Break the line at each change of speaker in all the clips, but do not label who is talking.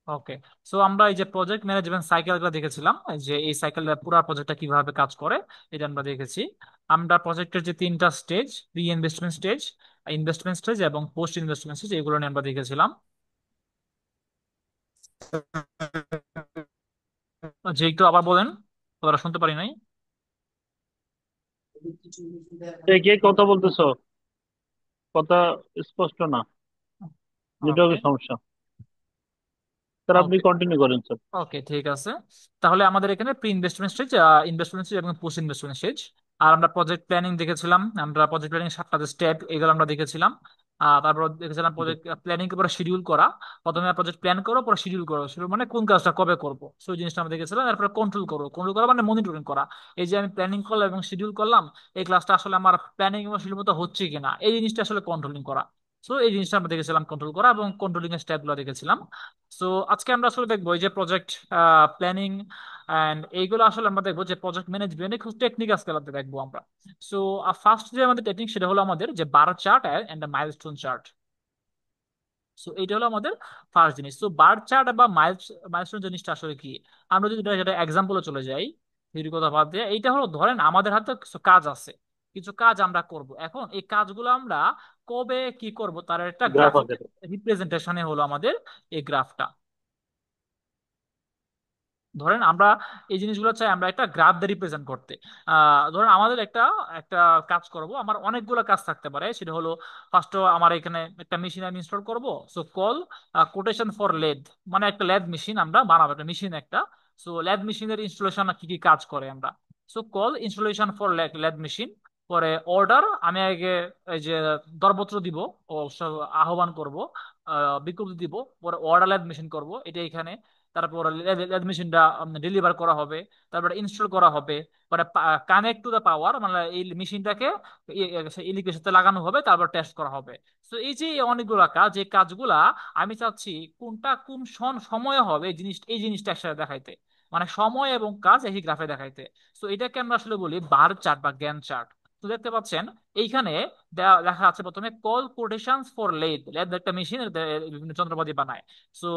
ওকে। So আমরা এই যে প্রজেক্ট ম্যানেজমেন্ট সাইকেলটা দেখেছিলাম, এই যে এই সাইকেলটা পুরো প্রজেক্টটা কিভাবে কাজ করে এটা আমরা দেখেছি। আমরা প্রজেক্টের যে তিনটা stage, pre investment stage, investment stage এবং পোস্ট ইনভেস্টমেন্ট স্টেজ, এগুলো নিয়ে আমরা দেখেছিলাম। যে একটু আবার বলেন, তোরা শুনতে পারি নাই।
কে কথা বলতেছো? কথা স্পষ্ট না,
ওকে।
নেটওয়ার্কের সমস্যা। স্যার আপনি
ওকে।
কন্টিনিউ করেন স্যার।
ওকে, ঠিক আছে। তাহলে আমাদের এখানে pre investment stage, investment stage এবং পোস্ট ইনভেস্টমেন্ট স্টেজ। আর আমরা প্রজেক্ট প্ল্যানিং দেখেছিলাম, আমরা প্রজেক্ট প্ল্যানিং সাতটা স্টেপ এগুলো আমরা দেখেছিলাম। তারপর দেখেছিলাম
জি।
প্রজেক্ট প্ল্যানিং কে পরে শিডিউল করা। প্রথমে প্রজেক্ট প্ল্যান করো, পরে শিডিউল করো, শিডিউল মানে কোন কাজটা কবে করবো, সেই জিনিসটা আমরা দেখেছিলাম। তারপরে কন্ট্রোল করো, কন্ট্রোল করা মানে মনিটরিং করা। এই যে আমি প্ল্যানিং করলাম এবং শিডিউল করলাম, এই ক্লাসটা আসলে আমার প্ল্যানিং এবং শিডিউল মতো হচ্ছে কিনা, এই জিনিসটা আসলে কন্ট্রোলিং করা। সো এই জিনিসটা আমরা দেখেছিলাম, কন্ট্রোল করা এবং কন্ট্রোলিং এর স্টেপ গুলো দেখেছিলাম। সো আজকে আমরা আসলে দেখবো এই যে প্রজেক্ট প্ল্যানিং এন্ড এইগুলো আসলে আমরা দেখবো যে প্রজেক্ট ম্যানেজমেন্ট খুব টেকনিক্যাল স্কেলাতে দেখবো আমরা। সো ফার্স্ট যে আমাদের টেকনিক সেটা হলো আমাদের যে bar chart and milestone chart. So এটা হলো আমাদের ফার্স্ট জিনিস। সো বার চার্ট বা মাইলস্টোন জিনিসটা আসলে কি, আমরা যদি এটা এক্সাম্পলে চলে যাই, থিওরি কথা বাদ দিয়ে, এইটা হলো ধরেন আমাদের হাতে কিছু কাজ আছে, কিছু কাজ আমরা করব। এখন এই কাজগুলো আমরা কবে কি করব তার একটা
গ্রাফ
গ্রাফিক
আকারে।
রিপ্রেজেন্টেশনে হলো আমাদের এই গ্রাফটা। ধরেন আমরা এই জিনিসগুলো চাই আমরা একটা গ্রাফ দিয়ে রিপ্রেজেন্ট করতে। ধরেন আমাদের একটা একটা কাজ করব, আমার অনেকগুলো কাজ থাকতে পারে। সেটা হলো ফার্স্ট আমার এখানে একটা মেশিন আমি ইনস্টল করব। So call quotation for lathe, মানে একটা লেদ মেশিন আমরা বানাবো, একটা মেশিন একটা। সো লেদ মেশিনের ইনস্টলেশন কি কি কাজ করে আমরা, so call installation for lathe machine. পরে অর্ডার, আমি আগে এই যে দরপত্র দিব, ও সব আহ্বান করব, বিজ্ঞপ্তি দিব। পরে অর্ডার লেদ মেশিন করব এটা এখানে। তারপর মেশিনটা ডেলিভার করা হবে। তারপরে ইনস্টল করা হবে। পরে কানেক্ট টু দ্য পাওয়ার, মানে এই মেশিনটাকে ইলেকট্রিকের সাথে লাগানো হবে, তারপর টেস্ট করা হবে। তো এই যে অনেকগুলো কাজ, এই কাজগুলা আমি চাচ্ছি কোনটা কোন সময় হবে এই জিনিসটা একসাথে দেখাইতে, মানে সময় এবং কাজ একই গ্রাফে দেখাইতে। তো এটাকে আমরা আসলে বলি বার চার্ট বা গ্যান চার্ট। তো দেখতে পাচ্ছেন এইখানে লেখা আছে প্রথমে call quotations for lathe, lathe একটা মেশিন বিভিন্ন যন্ত্রপাতি বানায়। সো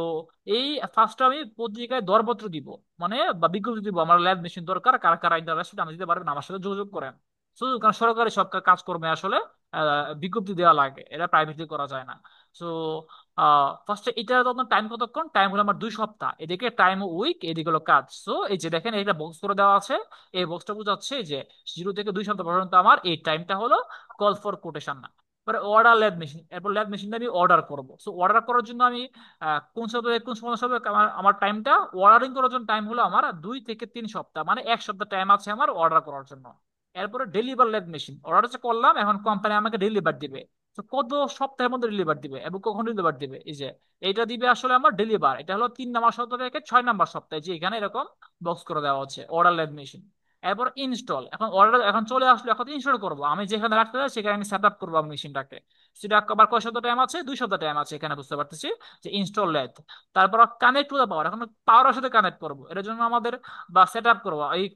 এই ফার্স্ট আমি পত্রিকায় দরপত্র দিব, মানে বা বিজ্ঞপ্তি দিব, আমার ল্যাব মেশিন দরকার, কারা কারা ইন্টারেস্টেড আমি দিতে পারবেন, আমার সাথে যোগাযোগ করেন। কারণ সরকারি সব কাজকর্মে আসলে বিজ্ঞপ্তি দেওয়া লাগে, এটা প্রাইভেটলি করা যায় না। সো ফার্স্টে এটা তখন টাইম কতক্ষণ, টাইম হলো আমার 2 সপ্তাহ, এদিকে টাইম উইক, এদিকে হলো কাজ। সো এই যে দেখেন এটা বক্স করে দেওয়া আছে, এই বক্সটা বোঝাচ্ছে যে 0 থেকে 2 সপ্তাহ পর্যন্ত আমার এই টাইমটা হলো কল ফর কোটেশন না। পরে অর্ডার ল্যাব মেশিন, এরপর ল্যাব মেশিনটা আমি অর্ডার করবো। সো অর্ডার করার জন্য আমি কোন সপ্তাহে কোন সময় হবে, আমার আমার টাইমটা অর্ডারিং করার জন্য টাইম হলো আমার 2 থেকে 3 সপ্তাহ, মানে 1 সপ্তাহ টাইম আছে আমার অর্ডার করার জন্য। এরপরে ডেলিভার লেদ মেশিন, অর্ডার হচ্ছে করলাম, এখন কোম্পানি আমাকে ডেলিভার দিবে। তো কত সপ্তাহের মধ্যে ডেলিভার দিবে এবং কখন ডেলিভার দিবে, এই যে এইটা দিবে আসলে আমার ডেলিভার, এটা হলো 3 নম্বর সপ্তাহ থেকে 6 নম্বর সপ্তাহে, যে এখানে এরকম বক্স করে দেওয়া হচ্ছে অর্ডার লেদ মেশিন। এরপর ইনস্টল, এখন অর্ডার এখন চলে আসলো, এখন ইনস্টল করবো, আমি যেখানে রাখতে চাই সেখানে আমি সেট আপ করবো মেশিনটাকে। সেটা আবার কয় সপ্তাহ টাইম আছে, 2 সপ্তাহ টাইম আছে এখানে, বুঝতে পারতেছি যে ইনস্টল লেদ। তারপর কানেক্ট টু দা পাওয়ার, এখন পাওয়ারের সাথে কানেক্ট করবো, এর জন্য আমাদের বা সেট আপ করবো এই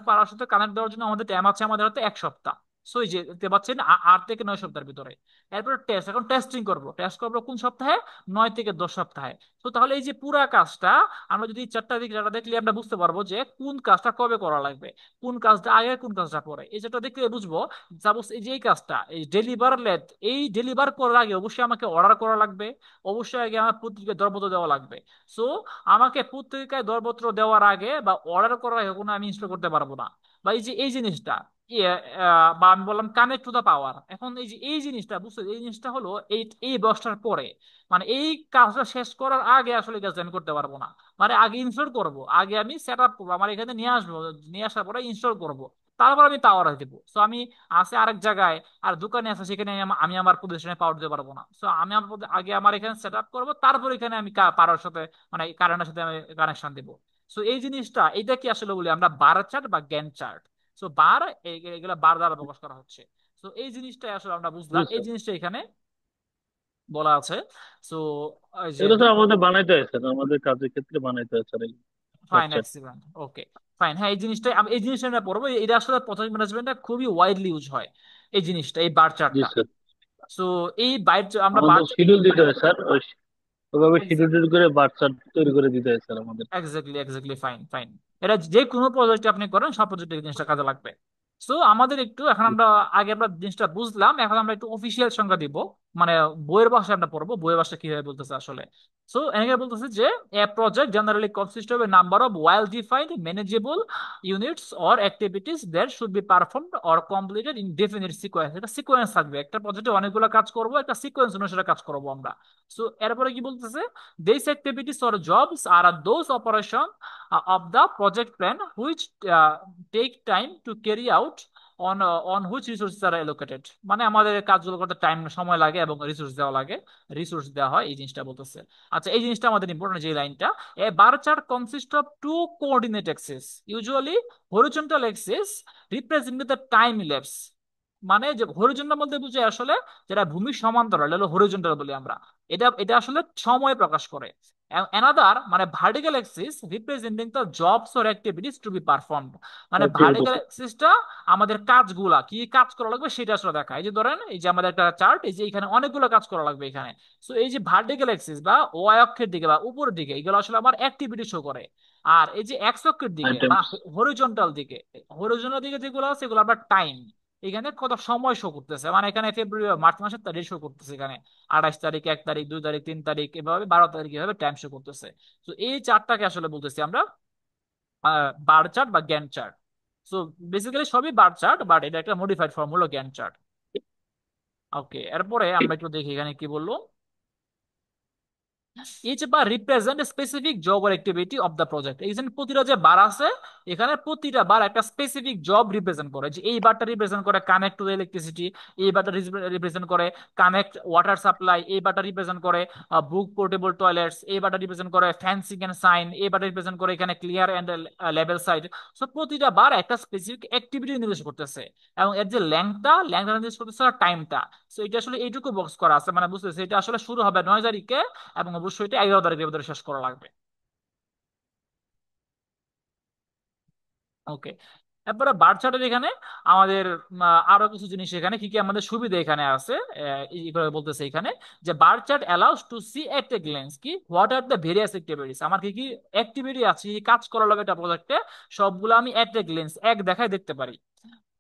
পাওয়ার সাথে কানেক্ট দেওয়ার জন্য আমাদের টাইম আছে আমাদের হাতে 1 সপ্তাহ। সো এই যে দেখতে পাচ্ছেন 8 থেকে 9 সপ্তাহের ভিতরে। এরপর টেস্ট, এখন টেস্টিং করবো, টেস্ট করবো কোন সপ্তাহে, 9 থেকে 10 সপ্তাহে। তো তাহলে এই যে পুরা কাজটা আমরা যদি চারটা দিক চারটা দেখলে আমরা বুঝতে পারবো যে কোন কাজটা কবে করা লাগবে, কোন কাজটা আগে কোন কাজটা পরে, এই যেটা দেখলে বুঝবো। সাপোজ এই যে এই কাজটা এই ডেলিভার লেট, এই ডেলিভার করার আগে অবশ্যই আমাকে অর্ডার করা লাগবে, অবশ্যই আগে আমার পত্রিকায় দরপত্র দেওয়া লাগবে। সো আমাকে পত্রিকায় দরপত্র দেওয়ার আগে বা অর্ডার করার আগে কোনো আমি ইনস্টল করতে পারবো না। বা এই যে এই জিনিসটা ইয়ে, বা আমি বললাম কানেক্ট টু দা পাওয়ার, এখন এই যে এই জিনিসটা বুঝছো, এই জিনিসটা হলো এই এই বক্সটার পরে, মানে এই কাজটা শেষ করার আগে আসলে এই কাজটা আমি করতে পারবো না। মানে আগে ইনস্টল করব, আগে আমি সেট আপ করবো, আমার এখানে নিয়ে আসবো, নিয়ে আসার পরে ইনস্টল করব, তারপর আমি পাওয়ার দেবো। সো আমি আছে আরেক জায়গায় আর দোকানে আছে, সেখানে আমি আমার প্রতিষ্ঠানে পাওয়ার দিতে পারবো না। সো আমি আগে আমার এখানে সেট আপ করবো, তারপর এখানে আমি পাওয়ার সাথে মানে কারেন্টের সাথে আমি কানেকশন দিব। সো এই জিনিসটা এটা কি আসলে বলি আমরা বার চার্ট বা গ্যান চার্ট। সো বার, এগুলা বার দ্বারা প্রকাশ করা হচ্ছে। তো এই জিনিসটাই আসলে আমরা বুঝলাম,
জি
এই
স্যার।
জিনিসটা এখানে বলা আছে। সো এই যে
এগুলো স্যার আমাদের বানাইতে হয় স্যার, আমাদের কাজের ক্ষেত্রে বানাইতে হয় স্যার এই
ফাইন,
বাচ্চা।
এক্সিলেন্ট, ওকে। ফাইন, হ্যাঁ এই জিনিসটা আমরা পড়বো, এটা আসলে প্রজেক্ট ম্যানেজমেন্টে খুবই ওয়াইডলি ইউজ হয়, এই জিনিসটা এই বার
জি
চার্টটা।
স্যার।
সো এই বাইর আমরা বার
আমাদের শিডিউল দিতে হয় স্যার, ওই ওইভাবে শিডিউল করে বাচ্চা তৈরি করে দিতে হয় স্যার আমাদের।
Exactly, exactly, fine, fine. এটা যে কোনো প্রজেক্ট আপনি করেন, সব প্রজেক্টে এই জিনিসটা কাজে লাগবে। সো আমাদের একটু এখন আমরা, আগে আমরা জিনিসটা বুঝলাম, এখন আমরা একটু অফিসিয়াল সংজ্ঞা দিব। মানে বইয়ের ভাষায় আমরা পড়বো, বইয়ের ভাষা কিভাবে বলতেছে আসলে। সো এনেকে বলতেছে যে a project generally consist of a number of well defined manageable units or activities that should be performed or completed in definite sequence. এটা সিকোয়েন্স থাকবে, একটা প্রজেক্টে অনেকগুলো কাজ করবো, একটা সিকোয়েন্স অনুসারে কাজ করবো আমরা। সো এরপরে কি বলতেছে, these activities or jobs are those operations of the project plan which take time to carry out on which resources are allocated। মানে আমাদের কাজগুলো করতে টাইম, সময় লাগে এবং রিসোর্স দেওয়া লাগে, রিসোর্স দেওয়া হয়, এই জিনিসটা বলতেছে। আচ্ছা, এই জিনিসটা আমাদের ইম্পর্টেন্ট, যে লাইনটা, a bar chart consist of two coordinate axis, usually horizontal axis represent the time lapse. মানে যে হরিজন্টাল বলতে বুঝে আসলে, যেটা ভূমির সমান্তরাল, হলো হরিজন্টাল বলি আমরা। এটা এটা আসলে সময় প্রকাশ করে। অ্যানাদার মানে vertical Axis representing the jobs or activities two B performed. মানে ভার্টিক্যাল
অ্যাক্টিভিটিস।
অ্যাক্সিসটা আমাদের কাজগুলা কি কাজ করা লাগবে সেটা আসলে দেখায়। এই যে ধরেন, এই যে আমাদের একটা চার্ট, এই যে এখানে অনেকগুলো কাজ করা লাগবে এখানে। সো এই যে ভার্টিক্যাল অ্যাক্সিস বা ওয়াই অক্ষের দিকে বা উপরের দিকে, এগুলো আসলে আমার অ্যাক্টিভিটি শো করে। আর এই যে এক্স অক্ষের দিকে বা
আইটেমস।
হরিজন্টাল দিকে, হরিজন্টাল দিকে যেগুলো আছে সেগুলো আবার টাইম, এখানে কত সময় শো করতেছে। মানে এখানে ফেব্রুয়ারি মার্চ মাসের তারিখ শো করতেছে এখানে, 28 তারিখ, 1 তারিখ, 2 তারিখ, 3 তারিখ, এভাবে 12 তারিখ, এভাবে টাইম শো করতেছে। তো এই চার্টটাকে আসলে বলতেছি আমরা বার চার্ট বা গ্যান্ট চার্ট। সো বেসিক্যালি সবই বার চার্ট, বাট এটা একটা মডিফাইড ফর্ম হলো গ্যান্ট চার্ট। ওকে, এরপরে আমরা একটু দেখি এখানে কি বললো। Each bar represent specific job or activity of the project. এই যে প্রতিটা যে বার আছে, এখানে প্রতিটা বার একটা স্পেসিফিক জব রিপ্রেজেন্ট করে। যে এই বারটা রিপ্রেজেন্ট করে কানেক্ট টু ইলেকট্রিসিটি, এই বারটা রিপ্রেজেন্ট করে কানেক্ট ওয়াটার সাপ্লাই, এই বারটা রিপ্রেজেন্ট করে বুক পোর্টেবল টয়লেটস, এই বারটা রিপ্রেজেন্ট করে ফ্যান্সিং এন্ড সাইন, এই বারটা রিপ্রেজেন্ট করে এখানে clear and level side. So প্রতিটা বার একটা স্পেসিফিক অ্যাক্টিভিটি নির্দেশ করতেছে, এবং এর যে ল্যাংথটা নির্দেশ করতেছে, টাইমটা। সো এটা আসলে এইটুকু বক্স করা আছে, মানে বুঝতেছে এটা আসলে শুরু হবে 9 তারিখে, এবং অবশ্যই এটা 11 তারিখের ভিতরে শেষ করা লাগবে। ওকে, এরপরে বার চার্টের এখানে আমাদের আরো কিছু জিনিস, এখানে কি কি আমাদের সুবিধা এখানে আছে, এইভাবে বলতেছে এখানে, যে bar chart allows to see at a glance কি what are the various activities. আমার কি কি অ্যাক্টিভিটি আছে, কি কাজ করা লাগে একটা প্রজেক্টে, সবগুলো আমি এট এ গ্ল্যান্স, এক দেখায় দেখতে পারি।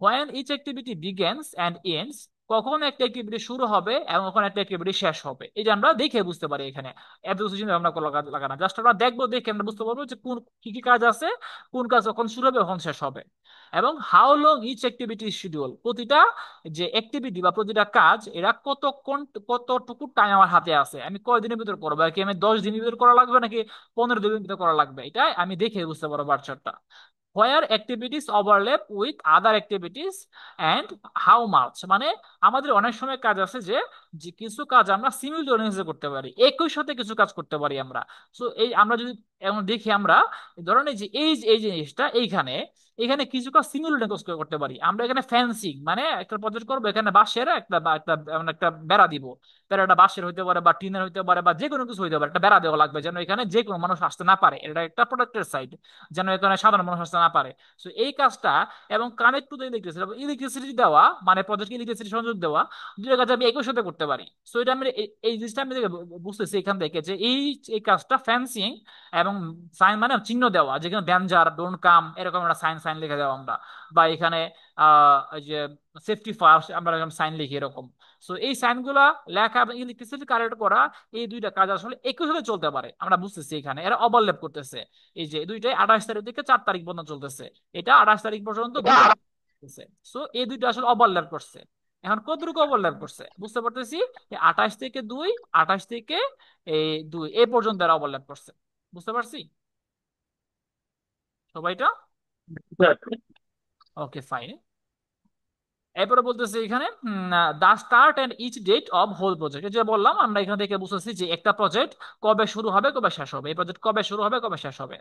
when each activity begins and ends, কখন একটা অ্যাক্টিভিটি শুরু হবে এবং কখন একটা অ্যাক্টিভিটি শেষ হবে, এই যে আমরা দেখে বুঝতে পারি এখানে। এত কিছু চিন্তা ভাবনা করা লাগা না, জাস্ট আমরা দেখবো, দেখে আমরা বুঝতে পারবো যে কোন কি কি কাজ আছে, কোন কাজ কখন শুরু হবে কখন শেষ হবে। এবং how long each activity schedule, প্রতিটা যে অ্যাক্টিভিটি বা প্রতিটা কাজ, এরা কতক্ষণ, কতটুকু টাইম আমার হাতে আছে, আমি কয়দিনের ভিতর করবো, আর কি আমি 10 দিনের ভিতর করা লাগবে নাকি 15 দিনের ভিতর করা লাগবে, এটা আমি দেখে বুঝতে পারবো বার্চারটা। where activities overlap with other activities and how much, মানে আমাদের অনেক সময় কাজ আছে যে, যে কিছু কাজ আমরা সিমিলটেনিয়াসলি করতে পারি, একই সাথে কিছু কাজ করতে পারি আমরা। সো এই আমরা যদি এমন দেখি আমরা, ধরেন এই যে এই জিনিসটা এইখানে, এখানে কিছু কাজ সিমিলটেনিয়াস করতে পারি আমরা। এখানে ফেন্সিং মানে একটা প্রজেক্ট করবো, এখানে বাঁশের একটা মানে একটা বেড়া দিব। বেড়াটা বাঁশের হইতে পারে বা টিনের হইতে পারে বা যে কোনো কিছু হইতে পারে, একটা বেড়া দেওয়া লাগবে যেন এখানে যে কোনো মানুষ আসতে না পারে, এটা একটা প্রোটেক্টেড সাইড, যেন এখানে সাধারণ মানুষ আসতে না পারে। সো এই কাজটা, এবং connect to the electricity, electricity দেওয়া মানে প্রজেক্টকে ইলেকট্রিসিটি সংযোগ দেওয়া, দুটো কাজ আমি একই সাথে করতে পারি। সো এটা আমি এই জিনিসটা আমি বুঝতেছি এখান থেকে, যে এই এই কাজটা ফেন্সিং, এবং সাইন মানে চিহ্ন দেওয়া, যেখানে ডেঞ্জার, ডোন্ট কাম, এরকম একটা সাইন সাইন লিখে দেওয়া আমরা, বা এখানে এই যে সেফটি ফার্স্ট আমরা সাইন লিখি এরকম। সো এই সাইনগুলা লেখা এবং ইলেকট্রিসিটি কারেক্ট করা, এই দুইটা কাজ আসলে একই সাথে চলতে পারে, আমরা বুঝতেছি এখানে এরা ওভারল্যাপ করতেছে। এই যে দুইটাই 28 তারিখ থেকে 4 তারিখ পর্যন্ত চলতেছে, এটা 28 তারিখ পর্যন্ত দুইটা চলতেছে। সো এই দুইটা আসলে ওভারল্যাপ করছে। এখন কতটুকু ওভারল্যাপ করছে বুঝতে পারতেছি, 28 থেকে 2, 28 থেকে এই 2 এ পর্যন্ত এরা ওভারল্যাপ করছে। বুঝতে পারছি সবাইটা? ওকে, ফাইন। এরপরে বলতেছে এখানে the start and each date of whole project, যে বললাম আমরা এখান থেকে বুঝতেছি যে একটা প্রজেক্ট কবে শুরু হবে কবে শেষ হবে, এই প্রজেক্ট কবে শুরু হবে কবে শেষ হবে।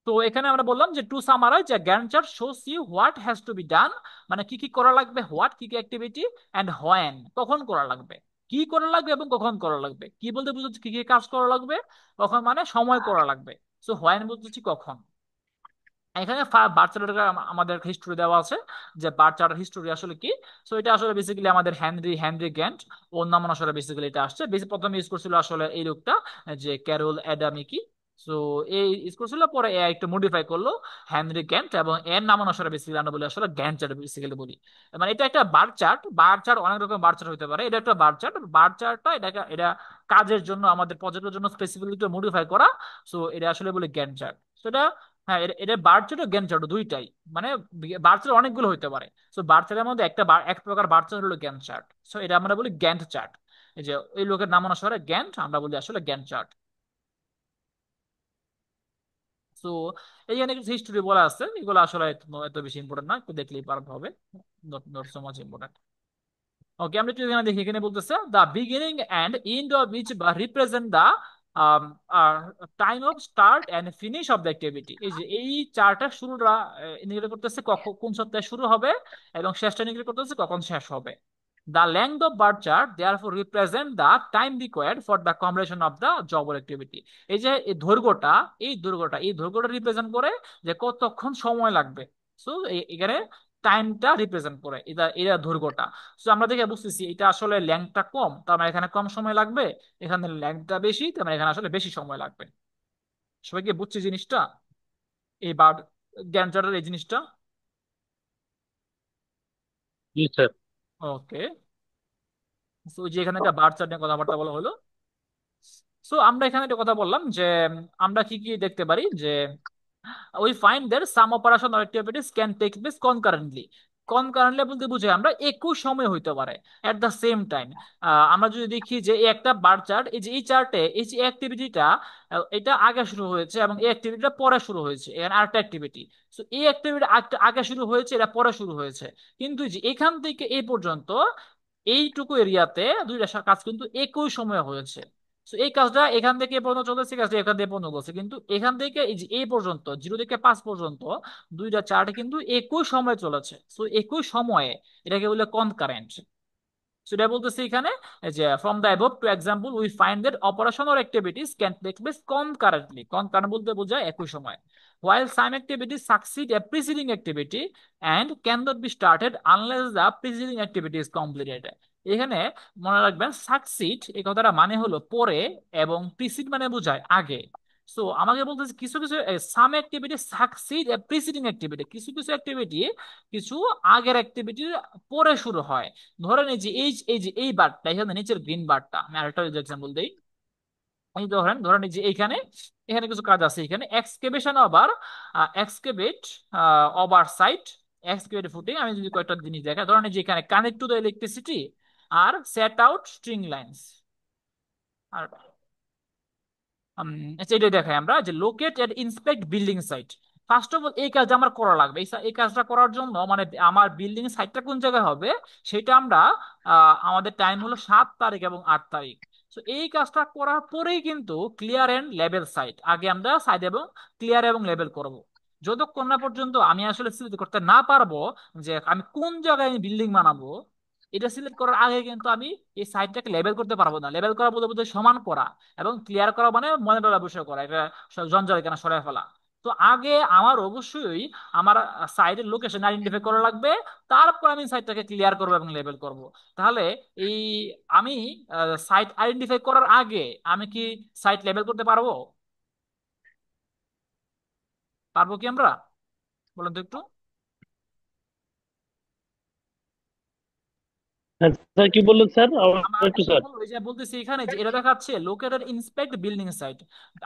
তো এখানে আমরা বললাম যে টু সামারাইজ, যে Gantt chart shows you what has to be done, মানে কি কি করা লাগবে, হোয়াট কি কি অ্যাক্টিভিটি, এন্ড হোয়েন কখন করা লাগবে, কি করা লাগবে এবং কখন করা লাগবে। কি বলতে বুঝাচ্ছি কি কি কাজ করা লাগবে, কখন মানে সময় করা লাগবে। সো হোয়েন বলতেছি কখন। এখানে বার চার্টের আমাদের হিস্টোরি দেওয়া আছে, যে বার চার্টের হিস্টোরি আসলে কি। সো এটা আসলে বেসিক্যালি আমাদের হেনরি হেনরি গ্যান্ট, ওর নাম আসলে বেসিক্যালি এটা আসছে। বেশি প্রথমে ইউজ করছিল আসলে এই লোকটা, যে ক্যারল অ্যাডামিকি। সো এই ইউজ করছিল, পরে এ একটু মডিফাই করলো হেনরি গ্যান্ট, এবং এর নাম আসলে বেসিক্যালি আমরা বলি আসলে গ্যান্ট চার্ট বেসিক্যালি বলি। মানে এটা একটা বার চার্ট। বার চার্ট অনেক রকম বার চার্ট হতে পারে, এটা একটা বার চার্ট। বার চার্টটা এটা এটা কাজের জন্য, আমাদের প্রজেক্টের জন্য স্পেসিফিকলি মডিফাই করা। সো এটা আসলে বলি গ্যান্ট চার্ট। সেটা, হ্যাঁ, এটা বার চার্ট ও জ্ঞান চার্ট দুইটাই। মানে বার চার্ট অনেকগুলো হতে পারে। সো বার চার্টের মধ্যে এক প্রকার বার চার্ট হলো জ্ঞান চার্ট। সো এটা আমরা বলি গ্যান্ট চার্ট। এই যে এই লোকের নাম অনুসারে গ্যান্ট, আমরা বলি আসলে গ্যান্ট চার্ট। সো এইখানে কিছু হিস্টোরি বলা আছে, এগুলো আসলে এত এত বেশি ইম্পর্টেন্ট না, একটু দেখলেই পারতে হবে। Not not so much important. Okay, আমরা একটু এখানে দেখি, এখানে বলতেছে the beginning and end of each represent the time of start and finish of the activity. এই যে এই চারটা শুরুটা ইন্ডিকেট করতেছে কখন কোন সপ্তাহে শুরু হবে, এবং শেষটা ইন্ডিকেট করতেছে কখন শেষ হবে। The length of bar chart therefore represent the time required for the completion of the job or activity. এই যে এই দৈর্ঘ্যটা রিপ্রেজেন্ট করে যে কতক্ষণ সময় লাগবে। সো এখানে টাইমটা রিপ্রেজেন্ট করে, এটা এটা দৈর্ঘ্যটা। তো আমরা দেখে বুঝতেছি এটা আসলে ল্যাংথটা কম, তার মানে এখানে কম সময় লাগবে। এখানে ল্যাংথটা বেশি, তার মানে এখানে আসলে বেশি সময় লাগবে। সবাই কি বুঝছে জিনিসটা? এই বার জ্ঞান চার্টের এই জিনিসটা।
জি স্যার।
ওকে। তো যে এখানে একটা বার চার্ট নিয়ে কথাবার্তা বলা হলো। সো আমরা এখানে একটা কথা বললাম যে আমরা কি কি দেখতে পারি, যে we find that some operation or activities can take place concurrently. Concurrently বলতে বুঝে আমরা একই সময় হইতে পারে, এট দ্য সেম টাইম। আমরা যদি দেখি যে এই একটা বার চার্ট, এই যে এই চার্টে এই যে অ্যাক্টিভিটিটা, এটা আগে শুরু হয়েছে এবং এই অ্যাক্টিভিটিটা পরে শুরু হয়েছে, এখানে আরেকটা অ্যাক্টিভিটি। সো এই অ্যাক্টিভিটি আগে শুরু হয়েছে, এটা পরে শুরু হয়েছে। কিন্তু যে এখান থেকে এই পর্যন্ত এইটুকু এরিয়াতে দুইটা কাজ কিন্তু একই সময়ে হয়েছে। তো এই কাজটা এখান থেকে এ পর্যন্ত চলতেছে, কাজটা এখান থেকে পর্যন্ত চলছে, কিন্তু এখান থেকে এই যে এই পর্যন্ত 0 থেকে 5 পর্যন্ত দুইটা চার্ট কিন্তু একই সময়ে চলেছে। তো একই সময়ে, এটাকে বলে কনকারেন্ট। সেটা বলতেছে এখানে যে from the above two example we find that operation or activities can take place concurrently. Concurrent বলতে বোঝায় একই সময়। while some activities succeed a preceding activity and cannot be started unless the preceding activity is completed. এখানে মনে রাখবেন, succeed এই কথাটা মানে হলো পরে, এবং প্রিসিড মানে বোঝায় আগে। সো আমাকে বলতেছে কিছু কিছু সাম অ্যাক্টিভিটি সাকসিড এ প্রিসিডিং অ্যাক্টিভিটি, কিছু কিছু অ্যাক্টিভিটি কিছু আগের অ্যাক্টিভিটির পরে শুরু হয়। ধরেন এই যে এই বারটা, এখানে নিচের গ্রিন বারটা, আমি আরেকটা এক্সাম্পল দিই। এই ধরেন ধরেন এই যে এইখানে, এখানে কিছু কাজ আছে, এখানে excavation over excavate over site, excavate footing. আমি যদি কয়েকটা জিনিস দেখা, ধরেন এই যে এখানে কানেক্ট টু দ্য ইলেকট্রিসিটি, আর সেট আউট স্ট্রিং লাইন্স, আর আচ্ছা এটাই দেখাই আমরা যে locate and inspect building site. First of all এই কাজটা আমার করা লাগবে। এই কাজটা করার জন্য মানে আমার বিল্ডিং সাইটটা কোন জায়গায় হবে সেটা আমরা, আমাদের টাইম হলো 7 তারিখ এবং 8 তারিখ। তো এই কাজটা করার পরেই কিন্তু ক্লিয়ার এন্ড লেভেল সাইট, আগে আমরা সাইট এবং ক্লিয়ার এবং লেভেল করব। যতক্ষণ না পর্যন্ত আমি আসলে সিলেক্ট করতে না পারবো যে আমি কোন জায়গায় বিল্ডিং বানাবো, এটা সিলেক্ট করার আগে কিন্তু আমি এই সাইটটাকে লেবেল করতে পারবো না। লেবেল করা বলতে বলতে সমান করা, এবং ক্লিয়ার করা মানে মনে বসে করা, এটা জঞ্জাল কেন সরাই ফেলা। তো আগে আমার অবশ্যই আমার সাইটের লোকেশন আইডেন্টিফাই করা লাগবে, তারপর আমি সাইটটাকে ক্লিয়ার করবো এবং লেবেল করব। তাহলে এই আমি সাইট আইডেন্টিফাই করার আগে আমি কি সাইট লেবেল করতে পারবো? পারবো কি আমরা? বলুন তো একটু।
হ্যাঁ স্যার, কি বললেন স্যার, আবার
আমার
একটু
একটা
স্যার।
বলবো, এই যে বলতেছি এখানে যে এটা দেখাচ্ছে লোকেটেড ইন্সপেক্ট বিল্ডিং সাইট,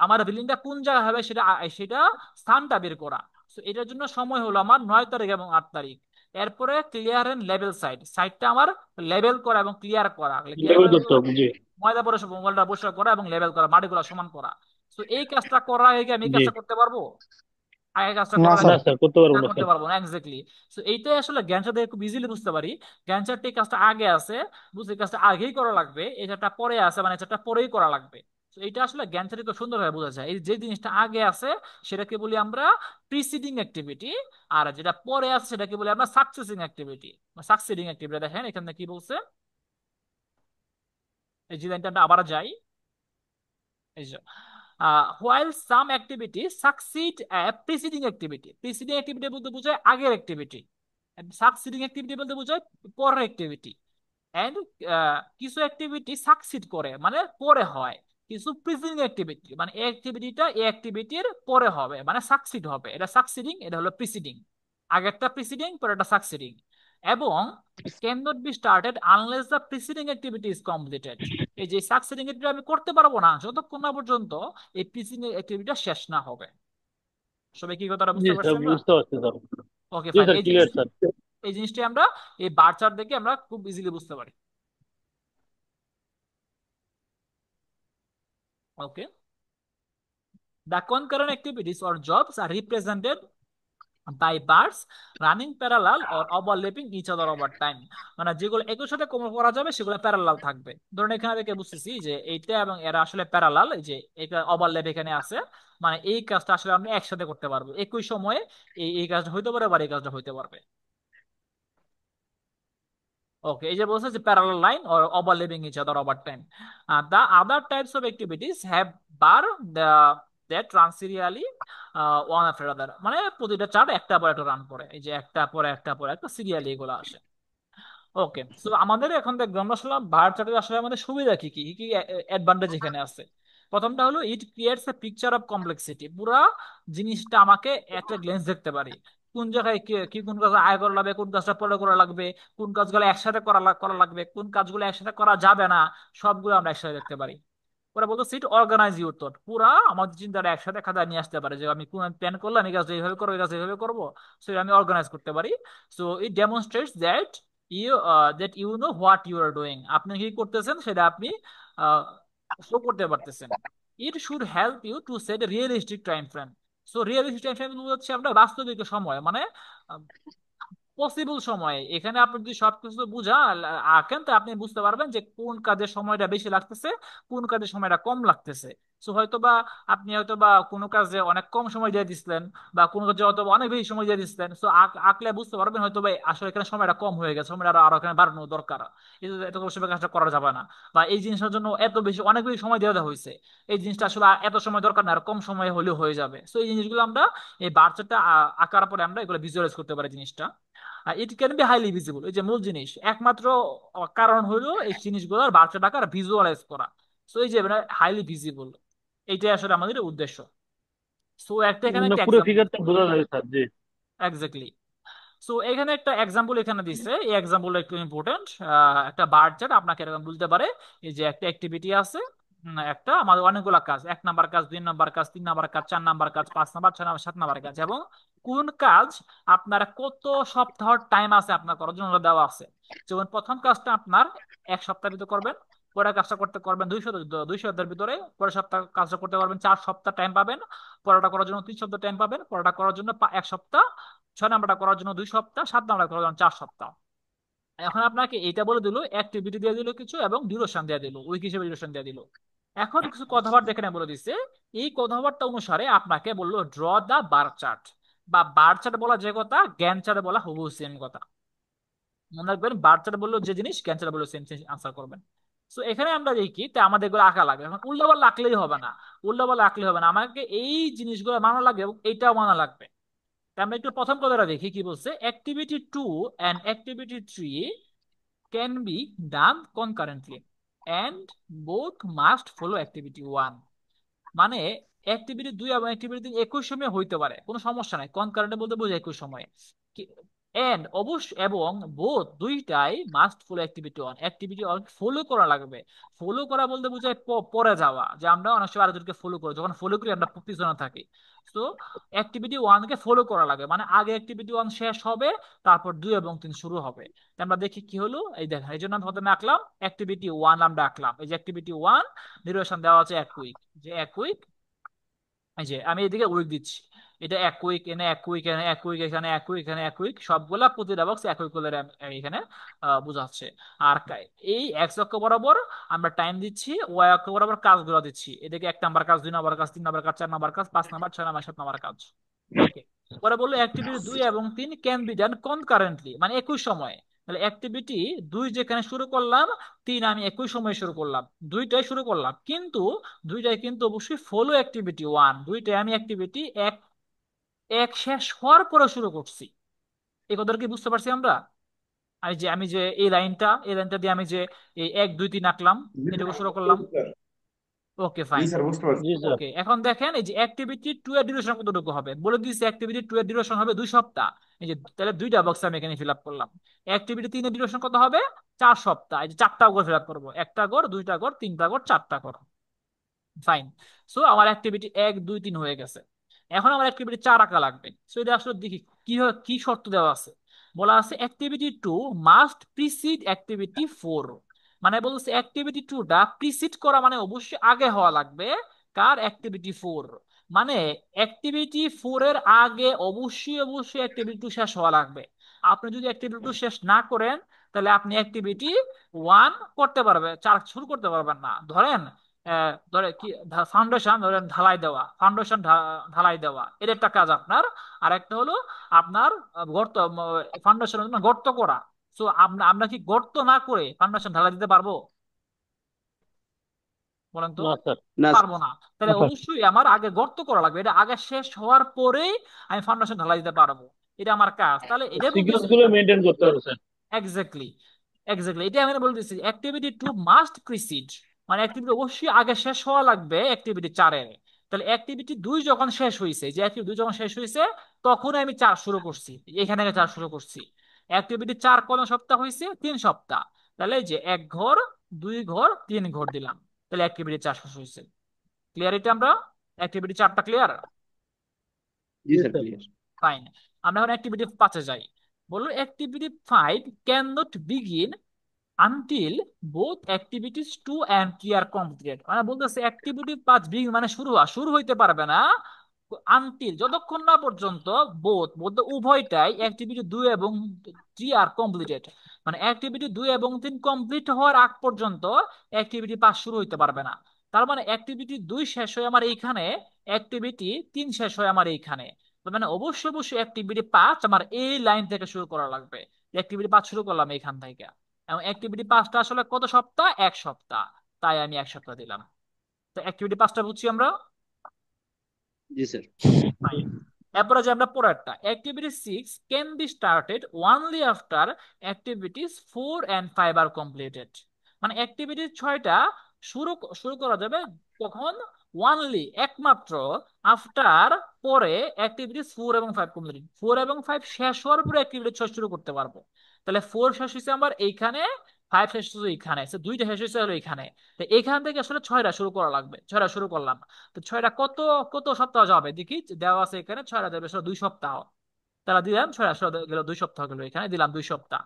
আমার বিল্ডিংটা কোন জায়গায় হবে সেটা সেটা স্থানটা বের করা। তো এটার জন্য সময় হলো আমার 9 তারিখ এবং 8 তারিখ। এরপরে ক্লিয়ার এন্ড লেভেল সাইটটা আমার লেভেল করা এবং ক্লিয়ার করা। ক্লিয়ার
লেবেল
করা
করতে হবে, জি।
ময়দা পরে মোবাইলটা পরিষ্কার করা এবং লেভেল করা, মাটিগুলো সমান করা। তো এই কাজটা করা হয়ে গিয়ে আমি এই
জি।
কাজটা করতে পারবো? আগে কাজটা
না
করা
স্যার।
না স্যার, করতে পারবো
না,
না
করতে
স্যার।
পারবো না, এক্স্যাক্টলি। তো এইটাই আসলে জ্ঞান সাথে খুব ইজিলি বুঝতে পারি। জ্ঞান চারটি কাজটা আগে আছে, বুঝতে কাজটা আগেই করা লাগবে, এই চারটা পরে আছে মানে এই চারটা পরেই করা লাগবে। তো এইটা আসলে জ্ঞান চারটি খুব সুন্দরভাবে বোঝা যায়। এই যে জিনিসটা আগে আছে সেটাকে বলি আমরা প্রিসিডিং অ্যাক্টিভিটি, আর যেটা পরে আছে সেটাকে বলি আমরা সাকসেসিং অ্যাক্টিভিটি বা সাকসিডিং অ্যাক্টিভিটি। দেখেন এখানে কি বলছে, এই যে লাইনটা আমরা আবার যাই। এই যে while some activity succeed preceding activity. Preceding activity বলতে বোঝায় আগের অ্যাক্টিভিটি, সাকসিডিং অ্যাক্টিভিটি বলতে বোঝায় পরের অ্যাক্টিভিটি। এন্ড কিছু অ্যাক্টিভিটি সাকসিড করে মানে পরে হয়, কিছু প্রিসিডিং অ্যাক্টিভিটি মানে এই অ্যাক্টিভিটিটা এই অ্যাক্টিভিটির পরে হবে মানে সাকসিড হবে, এটা সাকসিডিং, এটা হলো প্রিসিডিং। আগেরটা প্রিসিডিং পরেরটা সাকসিডিং। এবং can not B started unless the preceding activity is completed. এই যে সাকসিডিং অ্যাক্টিভিটি আমি করতে পারবো না যতক্ষণ না পর্যন্ত এই প্রিসিডিং অ্যাক্টিভিটিটা শেষ না হবে। সবাই কি কথাটা
জি
বুঝতে
স্যার,
পারছেন না?
বুঝতে পারছি স্যার।
ওকে
জি
ফাইন।
স্যার,
এই জিনিস
ক্লিয়ার স্যার।
এই জিনিসটি আমরা এই বার চার্ট দেখে আমরা খুব ইজিলি বুঝতে পারি। ওকে, the concurrent activities or jobs are represented by bars running parallel or overlapping each other over time। মানে যেগুলো একই সাথে করা যাবে সেগুলো প্যারালাল থাকবে। ধরুন এখানে থেকে বুঝতেছি যে এইটা এবং এরা আসলে প্যারালাল, এই যে এটা ওভারল্যাপ এখানে আছে, মানে এই কাজটা আসলে আমরা একসাথে করতে পারবো একই সময়ে। এই কাজটা হইতে পারে বা এই কাজটা হইতে পারবে। ওকে, এই যে বলছে যে parallel line or overlapping each other over time. The other types of activities have bar that run serially one after other, মানে প্রতিটা চার্ট একটা পর একটা রান করে, এই যে একটা পরে একটা পরে একটা সিরিয়ালি এগুলো আসে। ওকে, সো আমাদের এখন দেখবো আমরা আসলে বার চার্টের আসলে আমাদের সুবিধা কি কি কি অ্যাডভান্টেজ এখানে আছে। প্রথমটা হলো it creates a picture of complexity. পুরা জিনিসটা আমাকে একটা গ্লেন্স দেখতে পারি, কোন জায়গায় কি কি কোন কাজ আয় করা লাগবে, কোন কাজটা পরে করা লাগবে, কোন কাজগুলো একসাথে করা লাগবে, কোন কাজগুলো একসাথে করা যাবে না, সবগুলো আমরা একসাথে দেখতে পারি। ওরা বলতো সিট অর্গানাইজ ইউর থট, পুরা আমাদের চিন্তাটা একসাথে খাতায় নিয়ে আসতে পারে যে আমি কোন প্ল্যান করলাম এই কাজটা এইভাবে করবো এই কাজটা এইভাবে করবো, সেটা আমি অর্গানাইজ করতে পারি। So it demonstrates that you know what you are doing, আপনি কি করতেছেন সেটা আপনি শো করতে পারতেছেন। It should help you to set realistic time frame. So realistic time frame হচ্ছে আমরা বাস্তবিক সময় মানে পসিবল সময়ে, এখানে আপনি যদি সবকিছু বুঝা আঁকেন তো আপনি বুঝতে পারবেন যে কোন কাজের সময়টা বেশি লাগতেছে, কোন কাজের সময়টা কম লাগতেছে। সো হয়তো বা আপনি হয়তো বা কোনো কাজে অনেক কম সময় দিয়ে দিচ্ছিলেন বা কোনো কাজে হয়তো বা অনেক বেশি সময় দিয়ে দিচ্ছিলেন, সো আঁকলে বুঝতে পারবেন হয়তো বা আসলে এখানে সময়টা কম হয়ে গেছে, সময়টা আরো আরো এখানে বাড়ানো দরকার, এত সময় কাজটা করা যাবে না, বা এই জিনিসটার জন্য এত বেশি অনেক বেশি সময় দেওয়া হয়েছে, এই জিনিসটা আসলে এত সময় দরকার না আর কম সময় হলেও হয়ে যাবে। সো এই জিনিসগুলো আমরা এই বাচ্চাটা আঁকার পরে আমরা এগুলো ভিজুয়ালাইজ করতে পারি জিনিসটা। It can be highly visible, এই যে মূল জিনিস একমাত্র কারণ হলো এই জিনিসগুলোর বাচ্চা টাকার ভিজুয়ালাইজ করা। সো এই যে হাইলি ভিজিবল, এইটাই আসলে আমাদের উদ্দেশ্য। সো একটা এখানে
মানে
একটা
পুরো
এক্সাম্পল।
ফিগারটা বোঝা যায় স্যার, জি।
এক্স্যাক্টলি। সো এখানে একটা এক্সাম্পল এখানে দিচ্ছে, এই এক্সাম্পল একটু ইম্পর্টেন্ট। একটা বার চার্ট আপনাকে এরকম বলতে পারে এই যে একটা অ্যাক্টিভিটি আছে, একটা আমাদের অনেকগুলো কাজ, 1 নাম্বার কাজ, 2 নাম্বার কাজ, 3 নাম্বার কাজ, 4 নাম্বার কাজ, 5 নাম্বার, 6 নাম্বার, 7 নাম্বার কাজ, এবং কোন কাজ আপনার কত সপ্তাহ টাইম আছে আপনার করার জন্য দেওয়া আছে। যেমন প্রথম কাজটা আপনার 1 সপ্তাহের ভিতরে করবেন, পরের কাজটা করতে করবেন 2 সপ্তাহের ভিতরে, পরের সপ্তাহ কাজটা করতে পারবেন 4 সপ্তাহ টাইম পাবেন, পরেরটা করার জন্য 3 সপ্তাহ টাইম পাবেন, পরেরটা করার জন্য 1 সপ্তাহ, 6 নাম্বারটা করার জন্য 2 সপ্তাহ, 7 নাম্বারটা করার জন্য 4 সপ্তাহ। এখন আপনাকে এটা বলে দিল, অ্যাক্টিভিটি দিয়ে দিল কিছু এবং ডিউরেশন দিয়ে দিল, উইক হিসেবে ডিউরেশন দিয়ে দিল। এখন কিছু কথাবার্তা এখানে বলে দিচ্ছে, এই কথাবার্তা অনুসারে আপনাকে বললো ড্র দা বার চার্ট, বা বার চার্ট বলা যে কথা জ্ঞান চার্টে বলা হুবহু সেম কথা। মনে রাখবেন বার চার্ট বললো যে জিনিস জ্ঞান চার্টে বললো সেম আনসার করবেন। সো এখানে আমরা দেখি তা আমাদের এগুলো আঁকা লাগবে, এখন উল্টাপাল্টা আঁকলেই হবে না, উল্টাপাল্টা আঁকলে হবে না, আমাকে এই জিনিসগুলো মানা লাগবে এবং এইটাও মানা লাগবে। তা আমরা একটু প্রথম কথাটা দেখি কি বলছে, activity 2 and activity 3 can be done concurrently and both must follow activity 1। মানে অ্যাক্টিভিটি 2 এবং অ্যাক্টিভিটি 3 একই সময়ে হইতে পারে, কোনো সমস্যা নাই, কনকারেন্ট বলতে বোঝায় একই সময়ে। এন্ড অবশ্য এবং বোথ দুইটাই must follow activity 1, activity 1 follow করা লাগবে। ফলো করা বলতে বোঝায় পরে যাওয়া, যে আমরা অনেক সময় আরেকজনকে ফলো করি, যখন ফলো করি আমরা পিছনে থাকি। তো অ্যাক্টিভিটি 1 কে ফলো করা লাগে, মানে আগে অ্যাক্টিভিটি 1 শেষ হবে, তারপর 2 এবং 3 শুরু হবে। তো আমরা দেখি কি হলো, এই দেখেন এই জন্য আমি প্রথমে আঁকলাম অ্যাক্টিভিটি 1, আমরা আঁকলাম এই যে অ্যাক্টিভিটি 1 ডিউরেশন দেওয়া আছে 1 উইক, যে 1 উইক, এই যে আমি এদিকে উইক দিচ্ছি, এটা 1 উইক, এনে 1 উইক, এনে 1 উইক, এখানে 1 উইক, এখানে 1 উইক, সবগুলা প্রতিটা বক্স 1 উইক করে এখানে বোঝাচ্ছে। আর এই এক্স অক্ষ বরাবর আমরা টাইম দিচ্ছি, ওয়াই অক্ষ বরাবর কাজগুলো দিচ্ছি, এদিকে 1 নাম্বার কাজ, 2 নাম্বার কাজ, 3 নাম্বার কাজ, 4 নাম্বার কাজ, 5 নাম্বার, 6 নাম্বার, 7 নাম্বার কাজ। ওকে, পরে বললো অ্যাক্টিভিটি 2 এবং 3 ক্যান বি ডান কনকারেন্টলি, মানে একই সময়ে। তাহলে অ্যাক্টিভিটি 2 যেখানে শুরু করলাম, 3 আমি একই সময় শুরু করলাম, দুইটাই শুরু করলাম, কিন্তু দুইটাই কিন্তু অবশ্যই ফলো অ্যাক্টিভিটি 1, দুইটাই আমি অ্যাক্টিভিটি এক এক শেষ হওয়ার পরে শুরু করছি। এই কথাটা কি বুঝতে পারছি আমরা? আমি যে এই লাইনটা দিয়ে আমি যে এই 1 2 3 আঁকলাম, এটুকু শুরু করলাম। ওকে
জি
ফাইন।
স্যার, বুঝতে পারছি।
জি স্যার।
ওকে, এখন দেখেন এই যে অ্যাক্টিভিটি 2 এর ডিউরেশন কতটুকু হবে বলে দিয়েছি, অ্যাক্টিভিটি 2 এর ডিউরেশন হবে 2 সপ্তাহ। এই যে তাহলে দুইটা বক্স আমি এখানে ফিল আপ করলাম। অ্যাক্টিভিটি 3 এর ডিউরেশন কত হবে? 4 সপ্তাহ। এই যে চারটা করে ফিল আপ করবো, একটা ঘর, দুইটা ঘর, তিনটা ঘর, চারটা ঘর। ফাইন। সো আমার অ্যাক্টিভিটি 1 2 3 হয়ে গেছে। এখন আমার অ্যাক্টিভিটি 4 আঁকা লাগবে। সো এটা আসলে দেখি কি শর্ত দেওয়া আছে। বলা আছে অ্যাক্টিভিটি 2 মাস্ট প্রিসিড অ্যাক্টিভিটি 4। মানে বলছে অ্যাক্টিভিটি 2টা প্রিসিড করা মানে অবশ্যই আগে হওয়া লাগবে কার? অ্যাক্টিভিটি 4। মানে অ্যাক্টিভিটি 4 এর আগে অবশ্যই অবশ্যই অ্যাক্টিভিটি 2 শেষ হওয়া লাগবে। আপনি যদি অ্যাক্টিভিটি 2 শেষ না করেন, তাহলে আপনি অ্যাক্টিভিটি 1 করতে পারবেন, 4 শুরু করতে পারবেন না। ধরেন ধরে কি, ফাউন্ডেশন ধরেন ঢালাই দেওয়া, ফাউন্ডেশন ঢালাই দেওয়া এর একটা কাজ আপনার। আর একটা হলো আপনার ফাউন্ডেশনের জন্য গর্ত করা। সো আমরা কি গর্ত না করে ফাউন্ডেশন ঢালাই দিতে পারবো? বলেন তো।
না স্যার।
না স্যার।
পারবো না। তাহলে অবশ্যই আমার আগে গর্ত করা লাগবে, এটা আগে শেষ হওয়ার পরেই আমি ফাউন্ডেশন ঢালাই দিতে পারবো। এটা আমার কাজ। তাহলে এটা
সিকোয়েন্স
বলতেছি।
গুলো মেনটেন করতে হবে স্যার।
এক্স্যাক্টলি, এক্স্যাক্টলি এটা আমি বলতেছি অ্যাক্টিভিটি 2 মাস্ট প্রিসিড। মানে অ্যাক্টিভিটি অবশ্যই আগে শেষ হওয়া লাগবে অ্যাক্টিভিটি 4-এর। তাহলে অ্যাক্টিভিটি 2 যখন শেষ হয়েছে, যে অ্যাক্টিভিটি 2 যখন শেষ হয়েছে, তখন আমি 4 শুরু করছি, এখানে 4 শুরু করছি। অ্যাক্টিভিটি 4 কোন সপ্তাহ হয়েছে? 3 সপ্তাহ। তাহলে এই যে 1 ঘর, 2 ঘর, 3 ঘর দিলাম। তাহলে অ্যাক্টিভিটি 4 শেষ হয়েছে। ক্লিয়ার? এটা আমরা অ্যাক্টিভিটি 4টা ক্লিয়ার।
জি
জি
স্যার,
স্যার।
ক্লিয়ার।
ফাইন। আমরা এখন অ্যাক্টিভিটি 5-এ যাই। বললো activity 5 can not begin until both activities 2 and 3 are completed. মানে বলতেছে অ্যাক্টিভিটি 5 বিগিন মানে শুরু হইতে পারবে না আনটিল, যতক্ষণ না পর্যন্ত বোথ বোথ উভয়টাই অ্যাক্টিভিটি 2 এবং 3 আর কমপ্লিটেড। মানে অ্যাক্টিভিটি 2 এবং 3 কমপ্লিট হওয়ার আগ পর্যন্ত অ্যাক্টিভিটি 5 শুরু হইতে পারবে না। তার মানে অ্যাক্টিভিটি 2 শেষ হয় আমার এইখানে, অ্যাক্টিভিটি 3 শেষ হয় আমার এইখানে। তার মানে অবশ্যই অবশ্যই অ্যাক্টিভিটি 5 আমার এই লাইন থেকে শুরু করা লাগবে। অ্যাক্টিভিটি 5 শুরু করলাম এইখান থেকে। এবং অ্যাক্টিভিটি 5টা আসলে কত সপ্তাহ? 1 সপ্তাহ। তাই আমি 1 সপ্তাহ দিলাম। তো অ্যাক্টিভিটি 5টা বুঝছি আমরা।
জি স্যার।
ফাইন। এরপরে যে আমরা পরেরটা activity 6 can be started only after activities 4 and 5 are completed. মানে অ্যাক্টিভিটি 6টা শুরু শুরু করা যাবে তখন ওয়ানলি একমাত্র আফটার, পরে অ্যাক্টিভিটিস 4 এবং 5 কমপ্লিট, 4 এবং 5 শেষ হওয়ার পরে অ্যাক্টিভিটি 6 শুরু করতে পারবো। তাহলে 4 শেষ হয়েছে আমার এইখানে, 5 শেষ হয়েছে এইখানে, দুইটা শেষ হয়েছে হলো এইখানে। তো এখান থেকে আসলে 6টা শুরু করা লাগবে, 6টা শুরু করলাম। তো 6টা কত কত সপ্তাহ যাবে দেখি, দেওয়া আছে এখানে 6টা দেবে 2 সপ্তাহ। তারা দিলাম 6টা গেল, 2 সপ্তাহ গেল, এখানে দিলাম 2 সপ্তাহ।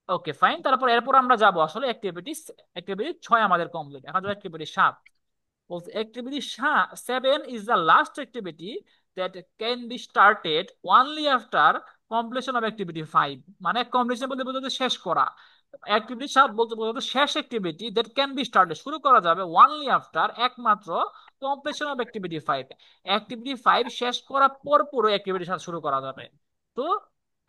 Okay fine. তারপর এরপর আমরা যাব আসলে অ্যাক্টিভিটি 6 আমাদের কমপ্লিট। এখন যাবো activity 7। Activity 7 is the last activity that can be started only after completion of activity 5। মানে কমপ্লিশন বলতে বোঝাতে শেষ করা। অ্যাক্টিভিটি 7 বলতে বোঝাতে শেষ activity that can be started শুরু করা যাবে only after একমাত্র কমপ্লিশন অফ অ্যাক্টিভিটি 5। অ্যাক্টিভিটি 5 শেষ করার পর পুরো অ্যাক্টিভিটি 7 শুরু করা যাবে। তো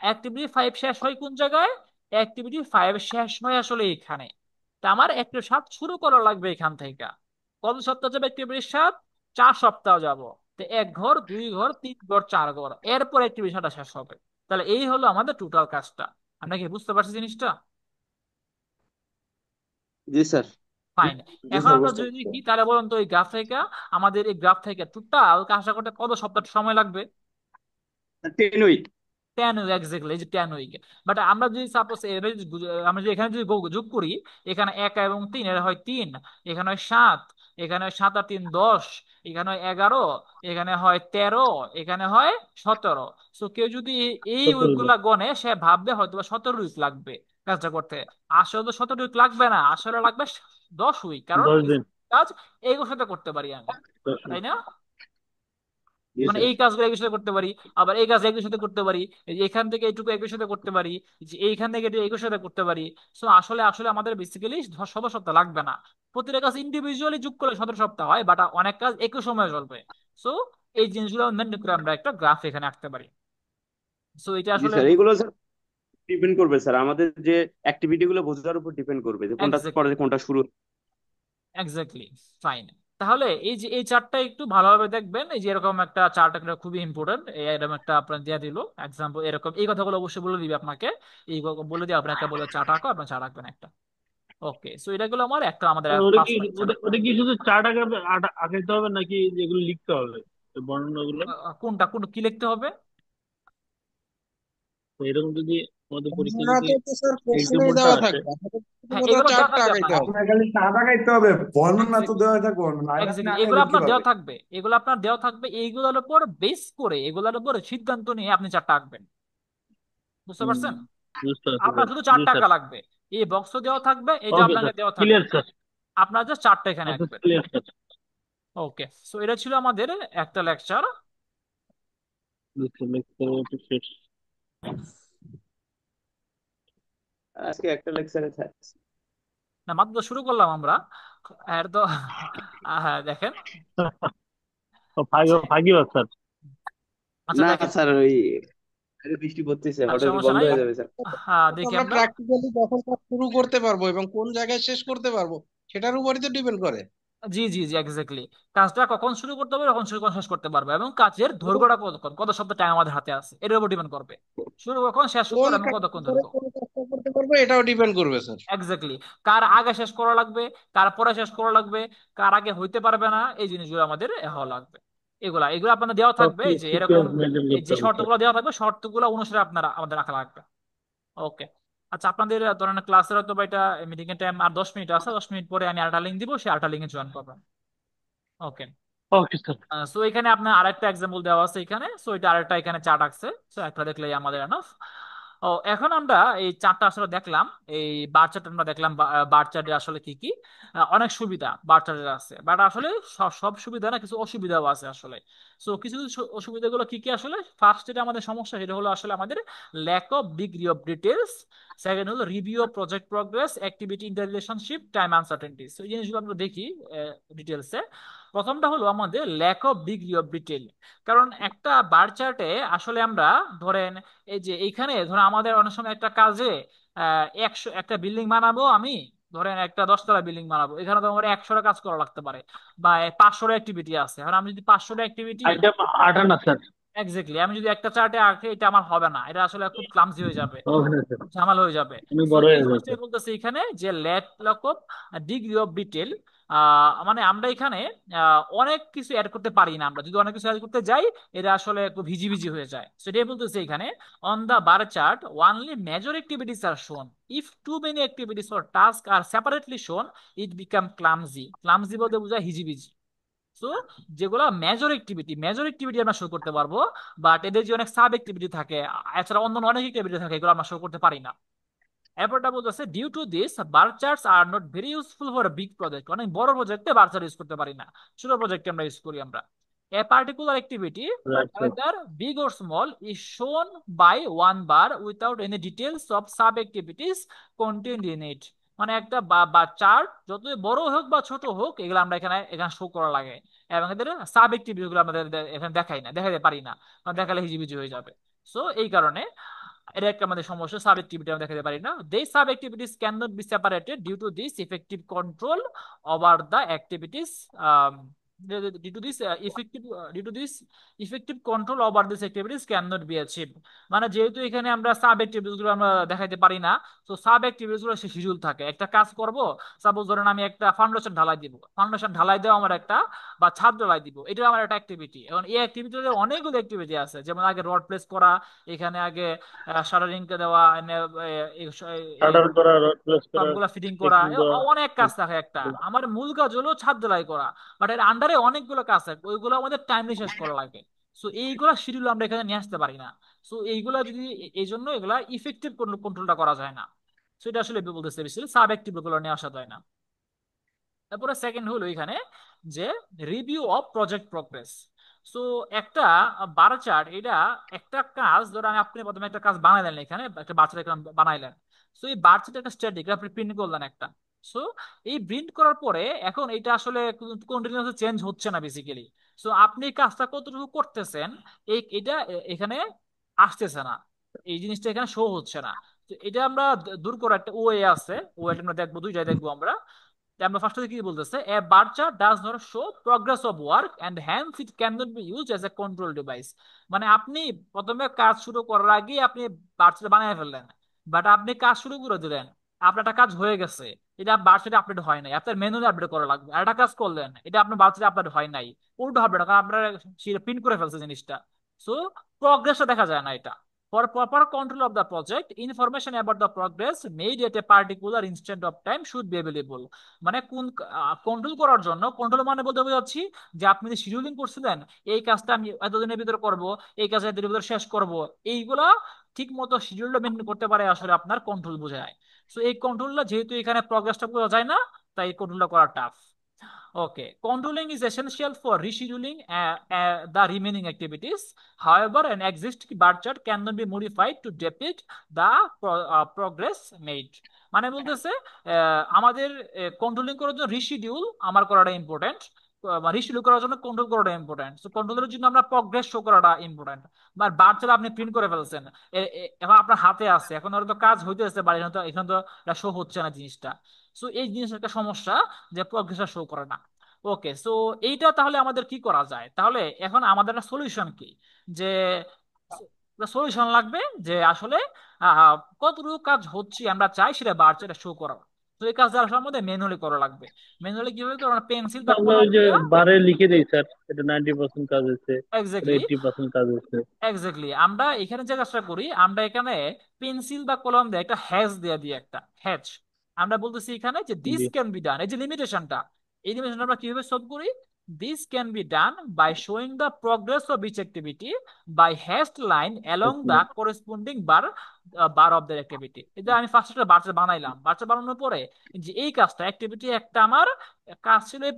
অ্যাক্টিভিটি 5 শেষ হয় কোন জায়গায়? অ্যাক্টিভিটি 5 শেষ হয় আসলে এখানে। তা আমার অ্যাক্টিভিটি 7 শুরু করা লাগবে এখান থেকে। কত সপ্তাহ যাবে অ্যাক্টিভিটির সাথে? 4 সপ্তাহ যাব। তো 1 ঘর, 2 ঘর, 3 ঘর, 4 ঘর, এরপর অ্যাক্টিভিশনটা শেষ হবে। তাহলে এই হলো আমাদের টোটাল কাজটা। আমরা কি বুঝতে পারছি জিনিসটা?
জি স্যার।
ফাইন।
জি
এখন
স্যার,
আমরা
বুঝতে
যদি
পারছি।
দেখি তাহলে বলুন তো আমাদের এই গ্রাফ থেকে টোটাল কাজটা করতে কত সপ্তাহ সময় লাগবে?
10 উইক।
10 উইক, এক্স্যাক্টলি, এই যে 10 উইক। বাট আমরা যদি সাপোজ আমরা যদি এখানে যদি যোগ করি, এখানে 1 এবং 3 এর হয় 3, এখানে হয় 7, এখানে হয় 7 আর 3 10, এখানে হয় 11, এখানে হয় 13, এখানে হয় 17। সো কেউ যদি এই উইক
17 দিন।
গুলা গনে, সে ভাববে হয়তো বা 17 উইক লাগবে কাজটা করতে। আসলে তো 17 উইক লাগবে না, আসলে লাগবে 10 উইক, কারণ
10 দিন।
কাজ এইগুলোর সাথে করতে পারি আমি,
10 দিন।
তাই না?
জি
মানে
স্যার।
এই কাজগুলো একই সাথে করতে পারি, আবার এই কাজ একই সাথে করতে পারি, এই যে এখান থেকে এইটুকু একই সাথে করতে পারি, যে এইখান থেকে এটুকু একই সাথে করতে পারি। সো আসলে আসলে আমাদের বেসিক্যালি 17 সপ্তাহ লাগবে না। প্রতিটা কাজ ইন্ডিভিজুয়ালি যোগ করলে 17 সপ্তাহ হয়, বাট অনেক কাজ একই সময়ে চলবে। সো এই জিনিসগুলো মেনটেন করে আমরা একটা গ্রাফ এখানে আঁকতে পারি। সো এটা
জি
আসলে
স্যার, এইগুলো স্যার ডিপেন্ড করবে স্যার, আমাদের যে অ্যাক্টিভিটি গুলো বোঝার উপর ডিপেন্ড করবে যে কোনটা
এক্স্যাক্টলি,
পরে কোনটা শুরু।
Exactly, fine. তাহলে এই যে এই চার্টটা একটু ভালোভাবে দেখবেন, এই যে এরকম একটা চার্ট, একটা খুবই ইম্পর্টেন্ট, এরকম একটা আপনার দিয়ে দিল এক্সাম্পল, এরকম এই কথাগুলো অবশ্যই বলে দিবে আপনাকে, এই বলে দিয়ে আপনি একটা বলে চার্ট আঁকো, আপনার চার্ট আঁকবেন একটা। ওকে, সো এটা গুলো আমার একটা আমাদের
ওটা কি
ফার্স্ট লেকচার।
ওটা কি শুধু চার্ট আঁকাইতে হবে নাকি যেগুলো লিখতে হবে ওই বর্ণনাগুলো?
কোনটা কোন কি লিখতে হবে?
তো এরকম যদি আমাদের পরীক্ষায়
বর্ণনা
যদি
তো স্যার কোশ্চেনেই
এক্সাম্পলটা
দেওয়া
আসে।
থাকবে, আমাদের
হ্যাঁ,
শুধুমাত্র
এগুলো দেওয়া
চারটা
থাকবে
আগাইতে
আপনার।
হবে।
আপনার খালি টাকা খাইতে হবে, বর্ণনা তো
এক্স্যাক্টলি,
দেওয়া থাকবে, নাহলে আপনি
এক্স্যাক্টলি, এগুলো
আগাইবেন
আপনার
কিভাবে?
দেওয়া থাকবে, এগুলো আপনার দেওয়া থাকবে, এইগুলোর উপর বেস করে, এগুলোর উপর সিদ্ধান্ত নিয়ে আপনি চারটা আঁকবেন। বুঝতে
হুম,
পারছেন?
বুঝতে পারছি
আপনার
স্যার।
শুধু
জি
4 টাকা
স্যার।
লাগবে, এই বক্স দেওয়া থাকবে, এটা
ওকে
আপনাকে
স্যার,
দেওয়া থাকবে,
ক্লিয়ার স্যার।
আপনার জাস্ট 4টা এখানে
আচ্ছা,
আঁকবেন।
Clear sir.
ওকে, সো এটা ছিল আমাদের একটা লেকচার।
বুঝতে লেকচার শেষ।
আজকে একটা লেকচারে থাকছে।
না, মাত্র তো শুরু করলাম আমরা, এর তো হ্যাঁ দেখেন। আচ্ছা,
ফাঁকিবাজ স্যার।
আচ্ছা
না
দেখেন,
স্যার, ওই বাইরে বৃষ্টি পড়তেছে,
আচ্ছা
হোটেল
সমস্যা
বন্ধ
নাই।
হয়ে যাবে স্যার।
হ্যাঁ,
তো
দেখি
আমরা
আমরা।
প্র্যাকটিক্যালি কখন কাজ শুরু করতে পারবো এবং কোন জায়গায় শেষ করতে পারবো সেটার উপরই তো ডিপেন্ড করে।
জি জি জি, এক্স্যাক্টলি। কাজটা কখন শুরু করতে হবে, কখন শুরু কখন শেষ করতে পারবে, এবং কাজের দৈর্ঘ্যটা কতক্ষণ, কত সপ্তাহ টাইম আমাদের হাতে আছে, এটার উপর ডিপেন্ড করবে। শুরু কখন, শেষ
কোন
কখন, এবং
কাজটা
কতক্ষণ
করে
দৈর্ঘ্য।
কোন কাজটা করতে পারবো এটাও ডিপেন্ড করবে স্যার।
এক্স্যাক্টলি, কার আগে শেষ করা লাগবে, কার পরে শেষ করা লাগবে, কার আগে হইতে পারবে না, এই জিনিসগুলো আমাদের হওয়া লাগবে। এগুলা এগুলো আপনাদের দেওয়া থাকবে, এই
সবকিছু
যে এরকম,
সিকোয়েন্স মেনটেন
এই
করতে
যে
হবে স্যার।
শর্তগুলো দেওয়া থাকবে, শর্তগুলো অনুসারে আপনারা আমাদের রাখা লাগবে। ওকে। আচ্ছা, আপনাদের ধরেন ক্লাসের হয়তো বা এটা মিটিং এর টাইম আর 10 মিনিট আছে, 10 মিনিট পরে আমি আরেকটা লিঙ্ক দিব, সেই আরেকটা লিঙ্কে জয়েন করবেন। ওকে।
Okay sir.
সো এখানে আপনার আরেকটা এক্সাম্পল দেওয়া আছে এখানে, সো এটা আরেকটা এখানে চার্ট আছে, সো একটা দেখলেই আমাদের এনাফ। ও, এখন আমরা এই চার্টটা আসলে দেখলাম, এই বার চার্ট আমরা দেখলাম, বার চার্টে আসলে কি কি অনেক সুবিধা বার চার্টের আছে, বাট আসলে সব সব সুবিধা না, কিছু অসুবিধাও আছে আসলে। সো কিছু কিছু অসুবিধাগুলো কি কি আসলে, ফার্স্ট যেটা আমাদের সমস্যা, সেটা হলো আসলে আমাদের lack of degree of details. Second হলো review of project progress, activity in the relationship, time uncertainties. এই জিনিসগুলো আমরা দেখি ডিটেলসে। প্রথমটা হলো আমাদের lack of degree of detail. কারণ একটা বার চার্টে আসলে আমরা ধরেন, এই যে এইখানে ধরেন আমাদের অনেক সময় একটা কাজে একটা বিল্ডিং বানাবো আমি, ধরেন একটা 10 তলা বিল্ডিং বানাবো, এখানে তো আমার 100টা কাজ করা লাগতে পারে, বা 500টা অ্যাক্টিভিটি আছে। এখন আমি যদি 500টা অ্যাক্টিভিটি,
আইটেম 8 আনা স্যার।
এক্স্যাক্টলি, আমি যদি একটা চার্টে আঁকি, এটা আমার হবে না, এটা আসলে খুব ক্লামসি হয়ে যাবে,
ওকে স্যার।
ঝামেলা হয়ে যাবে।
অনেক
তো
বড়
এই
হয়ে যাবে
জিনিসটাই
স্যার।
বলতেছে এখানে যে lack of degree of detail. মানে আমরা এখানে অনেক কিছু অ্যাড করতে পারি না, আমরা যদি অনেক কিছু অ্যাড করতে যাই, এটা আসলে খুব ভিজি ভিজি হয়ে যায়। সেটাই বলতেছে এখানে, on the bar chart only major activities are shown, if too many activities or task are separately shown, it become clumsy. Clumsy বলতে বোঝায় হিজিবিজি। সো যেগুলো মেজর অ্যাক্টিভিটি আমরা শো করতে পারবো, বাট এদের যে অনেক সাব অ্যাক্টিভিটি থাকে, এছাড়া অন্য অনেক অ্যাক্টিভিটি থাকে, এগুলো আমরা শো করতে পারি না। এরপরটা বলতেছে, due to this bar charts are not very useful for big project. অনেক বড় প্রজেক্টে বার চার্ট ইউজ করতে পারি না, ছোট প্রজেক্টে আমরা ইউজ করি আমরা। A particular activity
right sir.
whether big or small is shown by one bar without any details of sub activities contained in it। মানে একটা বা চার্ট যতই বড় হোক বা ছোট হোক, এগুলো আমরা এখানে এখানে শো করা লাগে, এবং এদের সাব অ্যাক্টিভিটি গুলো আমাদের এখানে দেখাই না, দেখাতে পারি না, কারণ দেখালে হিজিবিজি হয়ে যাবে। সো এই কারণে এটা একটা আমাদের সমস্যা, সাব অ্যাক্টিভিটি আমরা দেখাতে পারি না। They sub activities can not be separated due to this effective control over the activities. due to this effective control over these activities cannot be achieved। মানে যেহেতু এখানে আমরা সাব অ্যাক্টিভিটিস গুলো আমরা দেখাইতে পারি না, তো সাব অ্যাক্টিভিটিস গুলো শিডিউল থাকে। একটা কাজ করব, সাপোজ ধরেন আমি একটা ফাউন্ডেশন ঢালাই দিব, ফাউন্ডেশন ঢালাই দেওয়া আমার একটা, বা ছাদ ঢালাই দিব, এটা আমার একটা অ্যাক্টিভিটি। এখন এই অ্যাক্টিভিটিতে অনেকগুলো অ্যাক্টিভিটি আছে, যেমন আগে রড প্লেস করা, এখানে আগে শাটারিং দেওয়া, এই
অর্ডার করা, রড প্লেস করা,
সবগুলা ফিটিং করা,
চেকিং দেওয়া।
অনেক কাজ থাকে একটা। আমার মূল কাজ হলো ছাদ ঢালাই করা, বাট এর আন্ডারে অনেকগুলো কাজ থাকে, ওইগুলো আমাদের টাইমলি শেষ করা লাগে। সো এইগুলা শিডিউল আমরা এখানে নিয়ে আসতে পারি না। সো এইগুলা যদি, এই জন্য এগুলা ইফেক্টিভ কন্ট্রোলটা করা যায় না। সো এটা আসলে বলতে চাইছিল, সাব অ্যাক্টিভ গুলো নিয়ে আসা যায় না। তারপরে সেকেন্ড হলো এখানে যে review of project progress. So একটা বার চার্ট, এটা একটা কাজ ধর আমি, আপনি প্রথমে একটা কাজ বানাইলেন, এখানে একটা বার চার্ট বানাইলেন। সো এই বার চার্ট একটা স্ট্যাটিক, আপনি প্রিন্ট করলেন একটা। সো এই প্রিন্ট করার পরে এখন এটা আসলে কন্টিনিউয়াসলি চেঞ্জ হচ্ছে না বেসিক্যালি। সো আপনি এই কাজটা কতটুকু করতেছেন, এটা এখানে আসতেছে না, এই জিনিসটা এখানে শো হচ্ছে না। তো এটা আমরা দূর করার একটা ওয়ে আছে, ওয়েটা আমরা দেখবো, দুইটাই দেখবো আমরা। আমরা ফার্স্টে কি বলতেছে, a bar chart does not show progress of work and hence it can not be used as a control device. মানে আপনি প্রথমে কাজ শুরু করার আগে আপনি বার চার্ট বানিয়ে ফেললেন, বাট আপনি কাজ শুরু করে দিলেন, আপনার একটা কাজ হয়ে গেছে, এটা বার চার্টে আপডেট হয় নাই, আপনার ম্যানুয়ালি আপডেট করা লাগবে। আর একটা কাজ করলেন, এটা আপনার বার চার্টে আপডেট হয় নাই, উল্টো আপডেট, কারণ আপনার প্রিন্ট করে ফেলছে জিনিসটা। সো প্রগ্রেসটা দেখা যায় না এটা। For proper control of the project, information about the progress made at a particular instant of time should be available. মানে কোন কন্ট্রোল করার জন্য, কন্ট্রোল মানে বলতে বোঝাচ্ছি যে আপনি যে শিডিউলিং করছিলেন, এই কাজটা আমি এতদিনের ভিতরে করব, এই কাজটা এতদিনের ভিতরে শেষ করব, এইগুলা ঠিক মতো শিডিউলটা মেনটেন করতে পারে আসলে আপনার কন্ট্রোল বোঝায়। সো এই কন্ট্রোলটা যেহেতু এখানে প্রগ্রেসটা বোঝা যায় না, তাই কন্ট্রোলটা করা tough. Okay, controlling is essential for rescheduling the remaining activities. However, an existing bar chart cannot be modified to depict the progress made. মানে বলতেছে আমাদের কন্ট্রোলিং করার জন্য রিশিডিউল আমার করাটা ইম্পর্টেন্ট, রিশিডিউল করার জন্য কন্ট্রোল করাটা ইম্পর্টেন্ট। তো কন্ট্রোলের জন্য আমরা প্রগ্রেস শো করাটা ইম্পর্টেন্ট। বা বার চার্ট আপনি প্রিন্ট করে ফেলছেন, এখন আপনার হাতে আছে, এখন ওর তো কাজ হইতেছে বাড়ি, এখানে তো শো হচ্ছে না জিনিসটা। সো এই জিনিসটা একটা সমস্যা, যে প্রগ্রেসটা শো করে না। ওকে, সো এইটা তাহলে আমাদের কি করা যায়, তাহলে এখন আমাদের সলিউশন কি, যে সলিউশন লাগবে যে আসলে কতটুকু কাজ হচ্ছে আমরা চাই সেটা বার চার্টে শো করা। তো এই কাজটা আসলে আমাদের ম্যানুয়ালি করা লাগবে। ম্যানুয়ালি কিভাবে করবো, পেন্সিল বা
আমরা
কলম
ওই যে
দিয়ে।
বারে লিখে দেই স্যার, এটা 90% কাজ হয়েছে, এটা
এক্স্যাক্টলি,
80% কাজ হয়েছে।
এক্স্যাক্টলি আমরা এখানে যে কাজটা করি, আমরা এখানে পেন্সিল বা কলম দিয়ে একটা হ্যাশ দিয়ে দিই, একটা হ্যাচ। আমরা বলতেছি এখানে যে দিস
জি
ক্যান বি ডান, এই যে লিমিটেশনটা, এই লিমিটেশন আমরা কিভাবে সলভ করি, this can be done by showing the progress of each activity by hashed line along the corresponding bar bar of the activity. এটা আমি ফার্স্ট একটা বাচ্চা বানাইলাম, বাচ্চা বানানোর পরে যে এই কাজটা অ্যাক্টিভিটি একটা আমার কাজ ছিল এই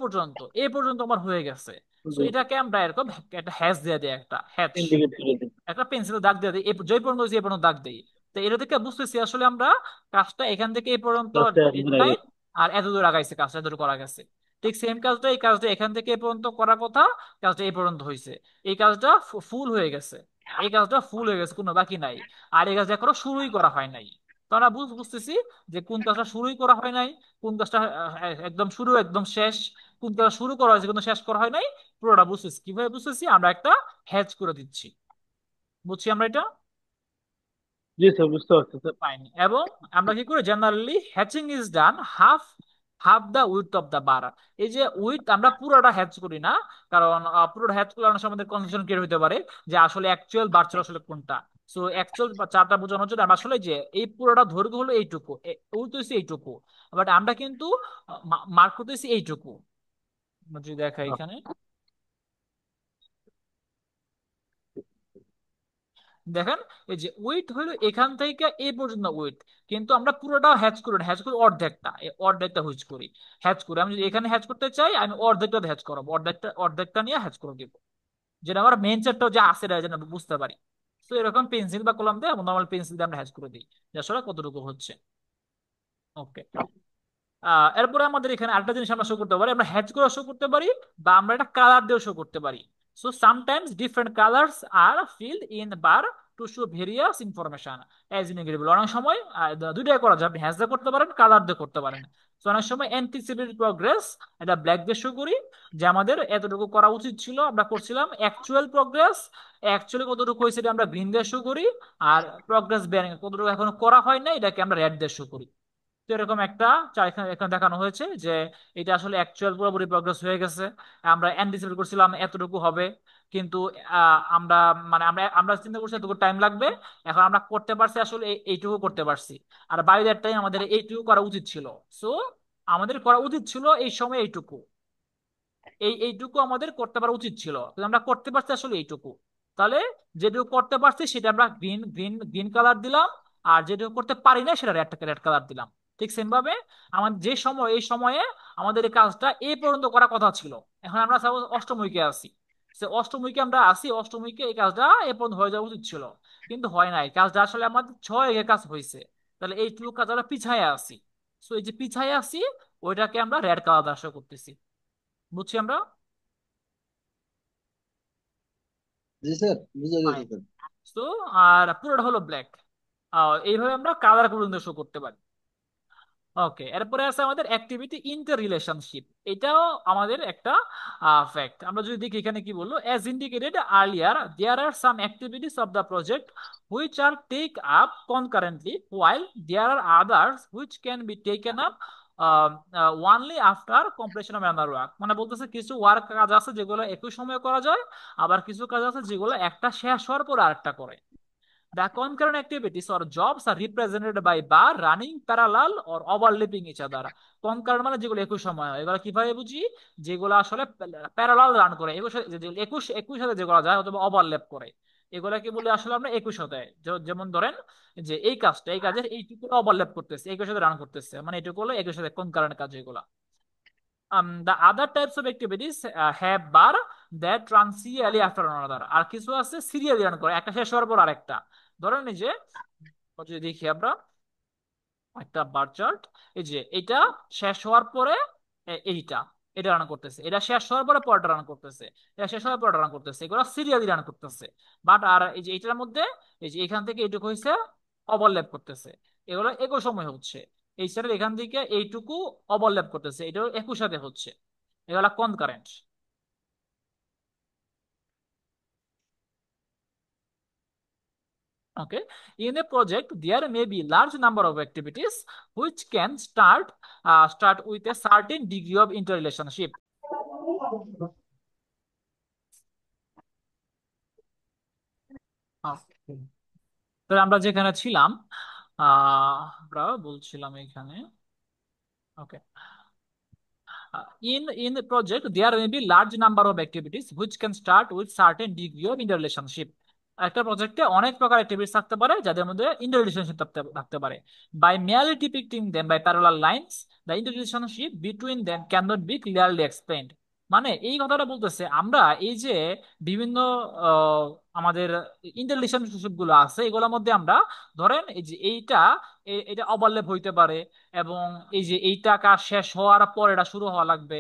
পর্যন্ত আমার হয়ে গেছে। তো
জি,
এটাকে আমরা এরকম একটা হ্যাশ দিয়ে দিই, একটা হ্যাচ,
ইন্ডিকেট করে দিই।
একটা পেন্সিল দাগ দিয়ে দিই, যে পর্যন্ত হয়েছে এই পর্যন্ত দাগ দিই। তো এটা থেকে বুঝতেছি আসলে আমরা কাজটা এখান থেকে এই পর্যন্ত
কাজটা এত দূর আগে।
লাইন, আর এত দূর আগাইছে, কাজটা এত দূর করা গেছে। ঠিক সেম কাজটা, এই কাজটা এখান থেকে এই পর্যন্ত করার কথা, কাজটা এই পর্যন্ত হয়েছে, এই কাজটা ফুল হয়ে গেছে, এই কাজটা ফুল হয়ে গেছে, কোনো বাকি নাই। আর এই কাজটা এখনো শুরুই করা হয় নাই। তো আমরা বুঝতেছি যে কোন কাজটা শুরুই করা হয় নাই, কোন কাজটা একদম শুরু একদম শেষ, কোন কাজটা শুরু করা হয়েছে কিন্তু শেষ করা হয় নাই, পুরোটা বুঝতেছি। কিভাবে বুঝতেছি, আমরা একটা হ্যাচ করে দিচ্ছি। বুঝছি আমরা এটা।
জি স্যার, বুঝতে পারছি স্যার।
ফাইন। এবং আমরা কি করি, generally hatching is done half half the width of the bar. এই যে উইথ, আমরা পুরোটা হ্যাচ করি না, কারণ পুরোটা হ্যাচ করলে অনেক সময় আমাদের কনফিউশন ক্রিয়েট হতে পারে যে আসলে অ্যাকচুয়াল বার্চেল আসলে কোনটা। সো অ্যাকচুয়াল চারটা বোঝানোর জন্য আমরা আসলে যে এই পুরোটা দৈর্ঘ্য হলো এইটুকু, উইথ হচ্ছে এইটুকু, বাট আমরা কিন্তু মার্ক করতেছি এইটুকু। যদি দেখা এখানে দেখেন, এই যে উইথ হলো এখান থেকে এই পর্যন্ত উইথ, কিন্তু আমরা পুরোটা হ্যাচ করি না, হ্যাচ করি অর্ধেকটা, এই অর্ধেকটা হুইচ করি, হ্যাচ করি। আমি যদি এখানে হ্যাচ করতে চাই, আমি অর্ধেকটা হ্যাচ করবো, অর্ধেকটা অর্ধেকটা নিয়ে হ্যাচ করে দিব, যেটা আমার মেন চারটাও যে আছে এটা যেন বুঝতে পারি। তো এরকম পেন্সিল বা কলম দিয়ে, নর্মাল পেন্সিল দিয়ে আমরা হ্যাচ করে দিই, যে আসলে কতটুকু হচ্ছে। ওকে, এরপরে আমাদের এখানে আরেকটা জিনিস আমরা শো করতে পারি, আমরা হ্যাচ করে শো করতে পারি, বা আমরা এটা কালার দিয়ে শো করতে পারি। So sometimes different colours are filled in bar to show various information as ইনএগ্রিবল। অনেক সময় দুইটাই করা যায়, আপনি হ্যাচ দিয়ে করতে পারেন, কালার দিয়ে করতে পারেন। তো অনেক সময় অ্যান্টিসিপেটেড প্রগ্রেস এটা ব্ল্যাক দিয়ে শো করি, যে আমাদের এতটুকু করা উচিত ছিল, আমরা করছিলাম। অ্যাকচুয়াল প্রগ্রেস, অ্যাকচুয়ালি কতটুকু হয়েছে এটা আমরা গ্রিন দিয়ে শো করি। আর প্রগ্রেস ব্যারিং কতটুকু এখনো করা হয় না, এটাকে আমরা রেড দিয়ে শো করি। তো এরকম একটা এখানে এখানে দেখানো হয়েছে যে এটা আসলে অ্যাকচুয়াল পুরোপুরি প্রগ্রেস হয়ে গেছে। আমরা অ্যান্টিসিপেট করছিলাম এতটুকু হবে, কিন্তু আমরা মানে আমরা আমরা চিন্তা করছি এতটুকু টাইম লাগবে, এখন আমরা করতে পারছি আসলে এইটুকু করতে পারছি। আর বাই দ্যাট টাইম আমাদের এইটুকু করা উচিত ছিল। সো আমাদের করা উচিত ছিল এই সময় এইটুকু, এইটুকু আমাদের করতে পারা উচিত ছিল, কিন্তু আমরা করতে পারছি আসলে এইটুকু। তাহলে যেটুকু করতে পারছি সেটা আমরা গ্রিন গ্রিন গ্রিন কালার দিলাম, আর যেটুকু করতে পারি না সেটা রেড রেড কালার দিলাম। ঠিক সেম ভাবে আমাদের যে সময়, এই সময়ে আমাদের এই কাজটা এই পর্যন্ত করার কথা ছিল, এখন আমরা সাপোজ অষ্টম উইকে আছি, সে অষ্টম উইকে আমরা আছি, অষ্টম উইকে এই কাজটা এ পর্যন্ত হয়ে যাওয়া উচিত ছিল, কিন্তু হয় নাই। কাজটা আসলে আমাদের 6 উইকের কাজ হয়েছে, তাহলে এইটুকু কাজ আমরা পিছায় আছি। সো এই যে পিছায় আছি, ওইটাকে আমরা রেড কালার দ্বারা করতেছি। বুঝছি আমরা।
জি স্যার, বুঝে গেছে
ফাইন।
স্যার।
তো আর পুরোটা হলো ব্ল্যাক, এইভাবে আমরা কালার পর্যন্ত শো করতে পারি। ওকে, এরপরে আছে আমাদের অ্যাক্টিভিটি ইন্টার রিলেশনশিপ। এটাও আমাদের একটা ফ্যাক্ট। আমরা যদি দেখি এখানে কি বললো, as indicated earlier there are some activities of the project which are take up concurrently while there are others which can be taken up only after completion of another work. মানে বলতেছে কিছু work কাজ আছে যেগুলো একই সময়ে করা যায়, আবার কিছু কাজ আছে যেগুলো একটা শেষ হওয়ার পর আরেকটা করে। The concurrent activities or jobs are represented by bar running parallel or overlapping each other. concurrent মানে যেগুলো একই সময় হয়, এগুলো কিভাবে বুঝি? যেগুলো আসলে প্যারালাল রান করে, একুশ একুশ একুশ সাথে যেগুলো যায় অথবা ওভারল্যাপ করে, এগুলা কি বলি আসলে আমরা একই সাথে। যেমন ধরেন যে এই কাজটা, এই কাজের এইটুকু ওভারল্যাপ করতেছে, একই সাথে রান করতেছে, মানে এটুকু হলো একই সাথে concurrent কাজ এগুলা। The other types of activities have bar that run serially after another. আর কিছু আছে সিরিয়ালি রান করে, একটা শেষ হওয়ার পর আরেকটা। ধরেন এই যে যদি দেখি আমরা একটা বার চার্ট, এই যে এটা শেষ হওয়ার পরে এইটা, এটা রান করতেছে, এটা শেষ হওয়ার পরে পরটা রান করতেছে, এটা শেষ হওয়ার পরটা রান করতেছে, এগুলো সিরিয়ালি রান করতেছে। বাট আর এই যে এইটার মধ্যে এই যে এখান থেকে এইটুকু হয়েছে ওভারল্যাপ করতেছে, এগুলো একই সময় হচ্ছে। এই সাইডের এখান থেকে এইটুকু ওভারল্যাপ করতেছে, এটাও একই সাথে হচ্ছে, এগুলা concurrent. Okay, in a project there may be large number of activities which can start with a certain degree of interrelationship. Okay. তো আমরা যেখানে ছিলাম, আমরা বলছিলাম এখানে, ওকে, in the project there may be large number of activities which can start with certain degree of interrelationship. একটা প্রজেক্টে অনেক প্রকার অ্যাক্টিভিটিস থাকতে পারে যাদের মধ্যে ইন্টাররিলেশনশিপ থাকতে পারে। By merely depicting them by parallel lines the interrelationship between them cannot be clearly explained. মানে এই কথাটা বলতেছে আমরা এই যে বিভিন্ন আহ, আমাদের ইন্টাররিলেশনশিপ গুলো আছে এগুলোর মধ্যে আমরা ধরেন এই যে এইটা এটা ওভারল্যাপ হইতে পারে, এবং এই যে এইটা কাজ শেষ হওয়ার পর এটা শুরু হওয়া লাগবে।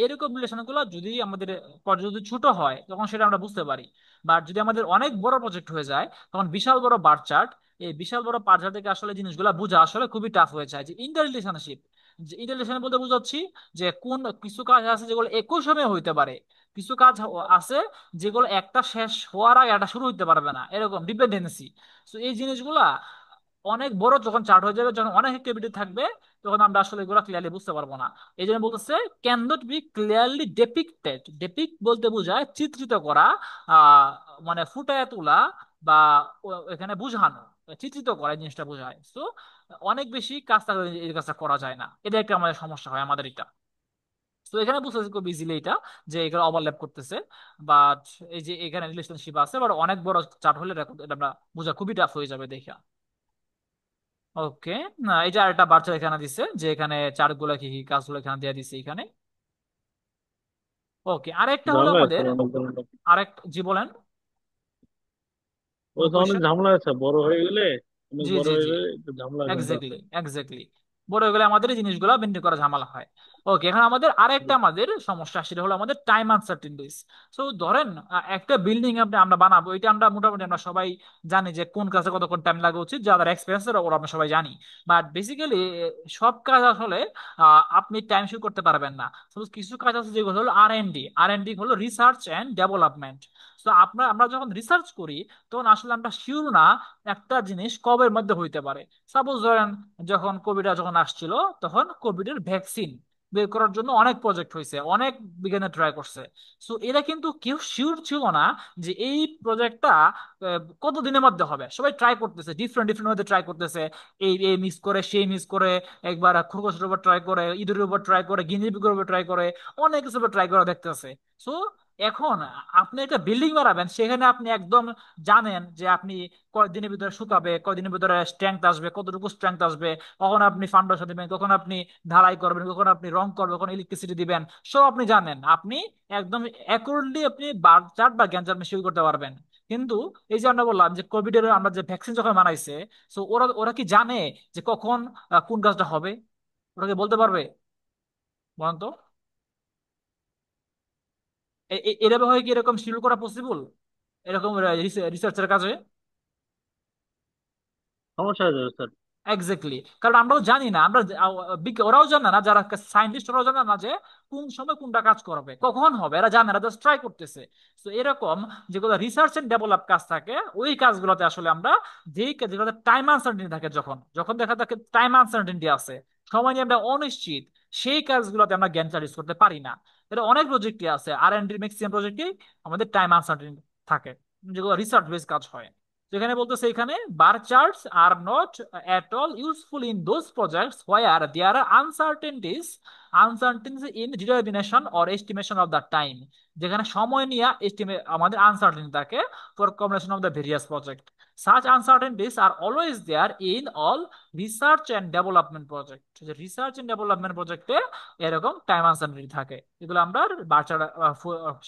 এরকম রিলেশন গুলো যদি আমাদের project যদি ছোট হয় তখন সেটা আমরা বুঝতে পারি। বাট যদি আমাদের অনেক বড় প্রজেক্ট হয়ে যায় তখন বিশাল বড় বার চার্ট, এই বিশাল বড় বার চার্ট থেকে আসলে জিনিসগুলো বোঝা আসলে খুবই টাফ হয়ে যায়। যে ইন্টার রিলেশনশিপ, যে ইন্টার রিলেশন বলতে বোঝাচ্ছি যে কোন কিছু কাজ আছে যেগুলো একই সময়ে হইতে পারে, কিছু কাজ আছে যেগুলো একটা শেষ হওয়ার আগে একটা শুরু হইতে পারবে না, এরকম ডিপেন্ডেন্সি। তো এই জিনিসগুলা অনেক বড় যখন চার্ট হয়ে যাবে, যখন অনেক অ্যাক্টিভিটি থাকবে, তখন আমরা আসলে এগুলো ক্লিয়ারলি বুঝতে পারবো না। এই জন্য বলতেছে can not B clearly depicted. Depict বলতে বোঝায় চিত্রিত করা, আহ মানে ফুটায় তোলা, বা এখানে বুঝানো, চিত্রিত করা এই জিনিসটা বোঝায়। তো অনেক বেশি কাজ থাকলে এই কাজটা করা যায় না, এটা একটা আমাদের সমস্যা হয় আমাদের এটা। তো এখানে বুঝতেছি খুব ইজিলি এটা, যে এখানে ওভারল্যাপ করতেছে, বাট এই যে এখানে রিলেশনশিপ আছে, বাট অনেক বড় চার্ট হলে এটা আমরা বোঝা খুবই টাফ হয়ে যাবে দেখা। ওকে, না এটা আরেকটা বাচ্চা এখানে দিছে, যে এখানে চার্টগুলো কি কি কাজগুলো এখানে দিয়ে দিছে এখানে। ওকে, আরেকটা হলো
ঝামেলা আছে
আমাদের
অনেক ধরনের।
আরেক, জি বলেন,
ওই
কোন
তো অনেক
কোয়েশ্চেন?
ঝামেলা আছে, বড় হয়ে গেলে, অনেক
জি
বড়
জি
হয়ে
জি,
গেলে একটু ঝামেলা কিন্তু আছে।
এক্স্যাক্টলি এক্স্যাক্টলি, বড় হয়ে গেলে আমাদের এই জিনিসগুলো মেনটেন করা ঝামেলা হয়। ওকে, এখন আমাদের আরেকটা আমাদের সমস্যা, সেটা হলো আমাদের টাইম আনসার্টিনটিস। সো ধরেন একটা বিল্ডিং আমরা বানাবো, এটা আমরা মোটামুটি আমরা সবাই জানি যে কোন কাজে কতক্ষণ টাইম লাগা উচিত, যাদের এক্সপিরিয়েন্স ওরা আমরা সবাই জানি। বাট বেসিক্যালি সব কাজ আসলে আপনি টাইম শুট করতে পারবেন না। সাপোজ কিছু কাজ আছে যেগুলো হলো R&D। আর এন্ড ডি হলো রিসার্চ অ্যান্ড ডেভেলপমেন্ট। তো আমরা যখন রিসার্চ করি তখন আসলে আমরা শিওর না একটা জিনিস কবের মধ্যে হইতে পারে। সাপোজ ধরেন যখন কোভিড যখন আসছিল, তখন কোভিডের ভ্যাকসিন বের করার জন্য অনেক প্রজেক্ট হয়েছে, অনেক বিজ্ঞানী ট্রাই করছে। সো এরা কিন্তু কেউ শিওর ছিল না যে এই প্রজেক্টটা কত দিনের মধ্যে হবে। সবাই ট্রাই করতেছে, ডিফারেন্ট ডিফারেন্ট ওয়েতে ট্রাই করতেছে, এই এই মিস করে সেই মিস করে, একবার খরগোশের উপর ট্রাই করে, ইঁদুরের উপর ট্রাই করে, গিনির পিগের উপর ট্রাই করে, অনেক কিছু ট্রাই করে দেখতেছে। সো এখন আপনি একটা বিল্ডিং বানাবেন, সেখানে আপনি একদম জানেন যে আপনি কয়দিনের ভিতরে শুকাবে, কয়দিনের ভিতরে স্ট্রেংথ আসবে, কতটুকু স্ট্রেংথ আসবে, কখন আপনি ফাউন্ডেশন দিবেন, কখন আপনি ঢালাই করবেন, কখন আপনি রং করবেন, কখন ইলেকট্রিসিটি দিবেন, সব আপনি জানেন। আপনি একদম অ্যাকুরেটলি আপনি বার চার্ট বা জ্ঞান চার্ট শুরু করতে পারবেন। কিন্তু এই যে আমরা বললাম যে কোভিড এর আমরা যে ভ্যাকসিন যখন বানাইছে, সো ওরা ওরা কি জানে যে কখন কোন কাজটা হবে? ওরা কি বলতে পারবে? বলেন তো, এর হয় কি এরকম শিডিউল করা পসিবল এরকম রিসার্চের কাজে?
সমস্যা হয়ে যাবে স্যার।
এক্স্যাক্টলি, কারণ আমরাও জানি না, আমরা ওরাও জানে না, যারা সায়েন্টিস্ট ওরাও জানে না যে কোন সময় কোনটা কাজ করবে, কখন হবে, এরা জানে না, জাস্ট ট্রাই করতেছে। তো এরকম যেগুলো রিসার্চ এন্ড ডেভেলপ কাজ থাকে, ওই কাজগুলোতে আসলে আমরা যেগুলোতে টাইম আনসার্টিনি থাকে, যখন যখন দেখা থাকে টাইম আনসার্টিনিটি আছে, সময় নিয়ে আমরা অনিশ্চিত, সেই কাজগুলোতে আমরা গ্যান্ট চার্ট ইউজ করতে পারি না। এটা অনেক প্রজেক্টই আছে, R&D ম্যাক্সিমাম প্রজেক্টই আমাদের টাইম আনসার্টিনিটি থাকে, যেগুলো রিসার্চ বেস কাজ হয়। যেখানে বলতেছে এখানে bar charts are not at all useful in those projects where there are uncertainties in determination or estimation of the time, যেখানে সময় নিয়ে estimate আমাদের আনসার্টেন থাকে for combination of the various project. Such uncertainties are always there in all research and development project. Research and development প্রজেক্টে এরকম time uncertainty থাকে, এগুলো আমরা বাচ্চা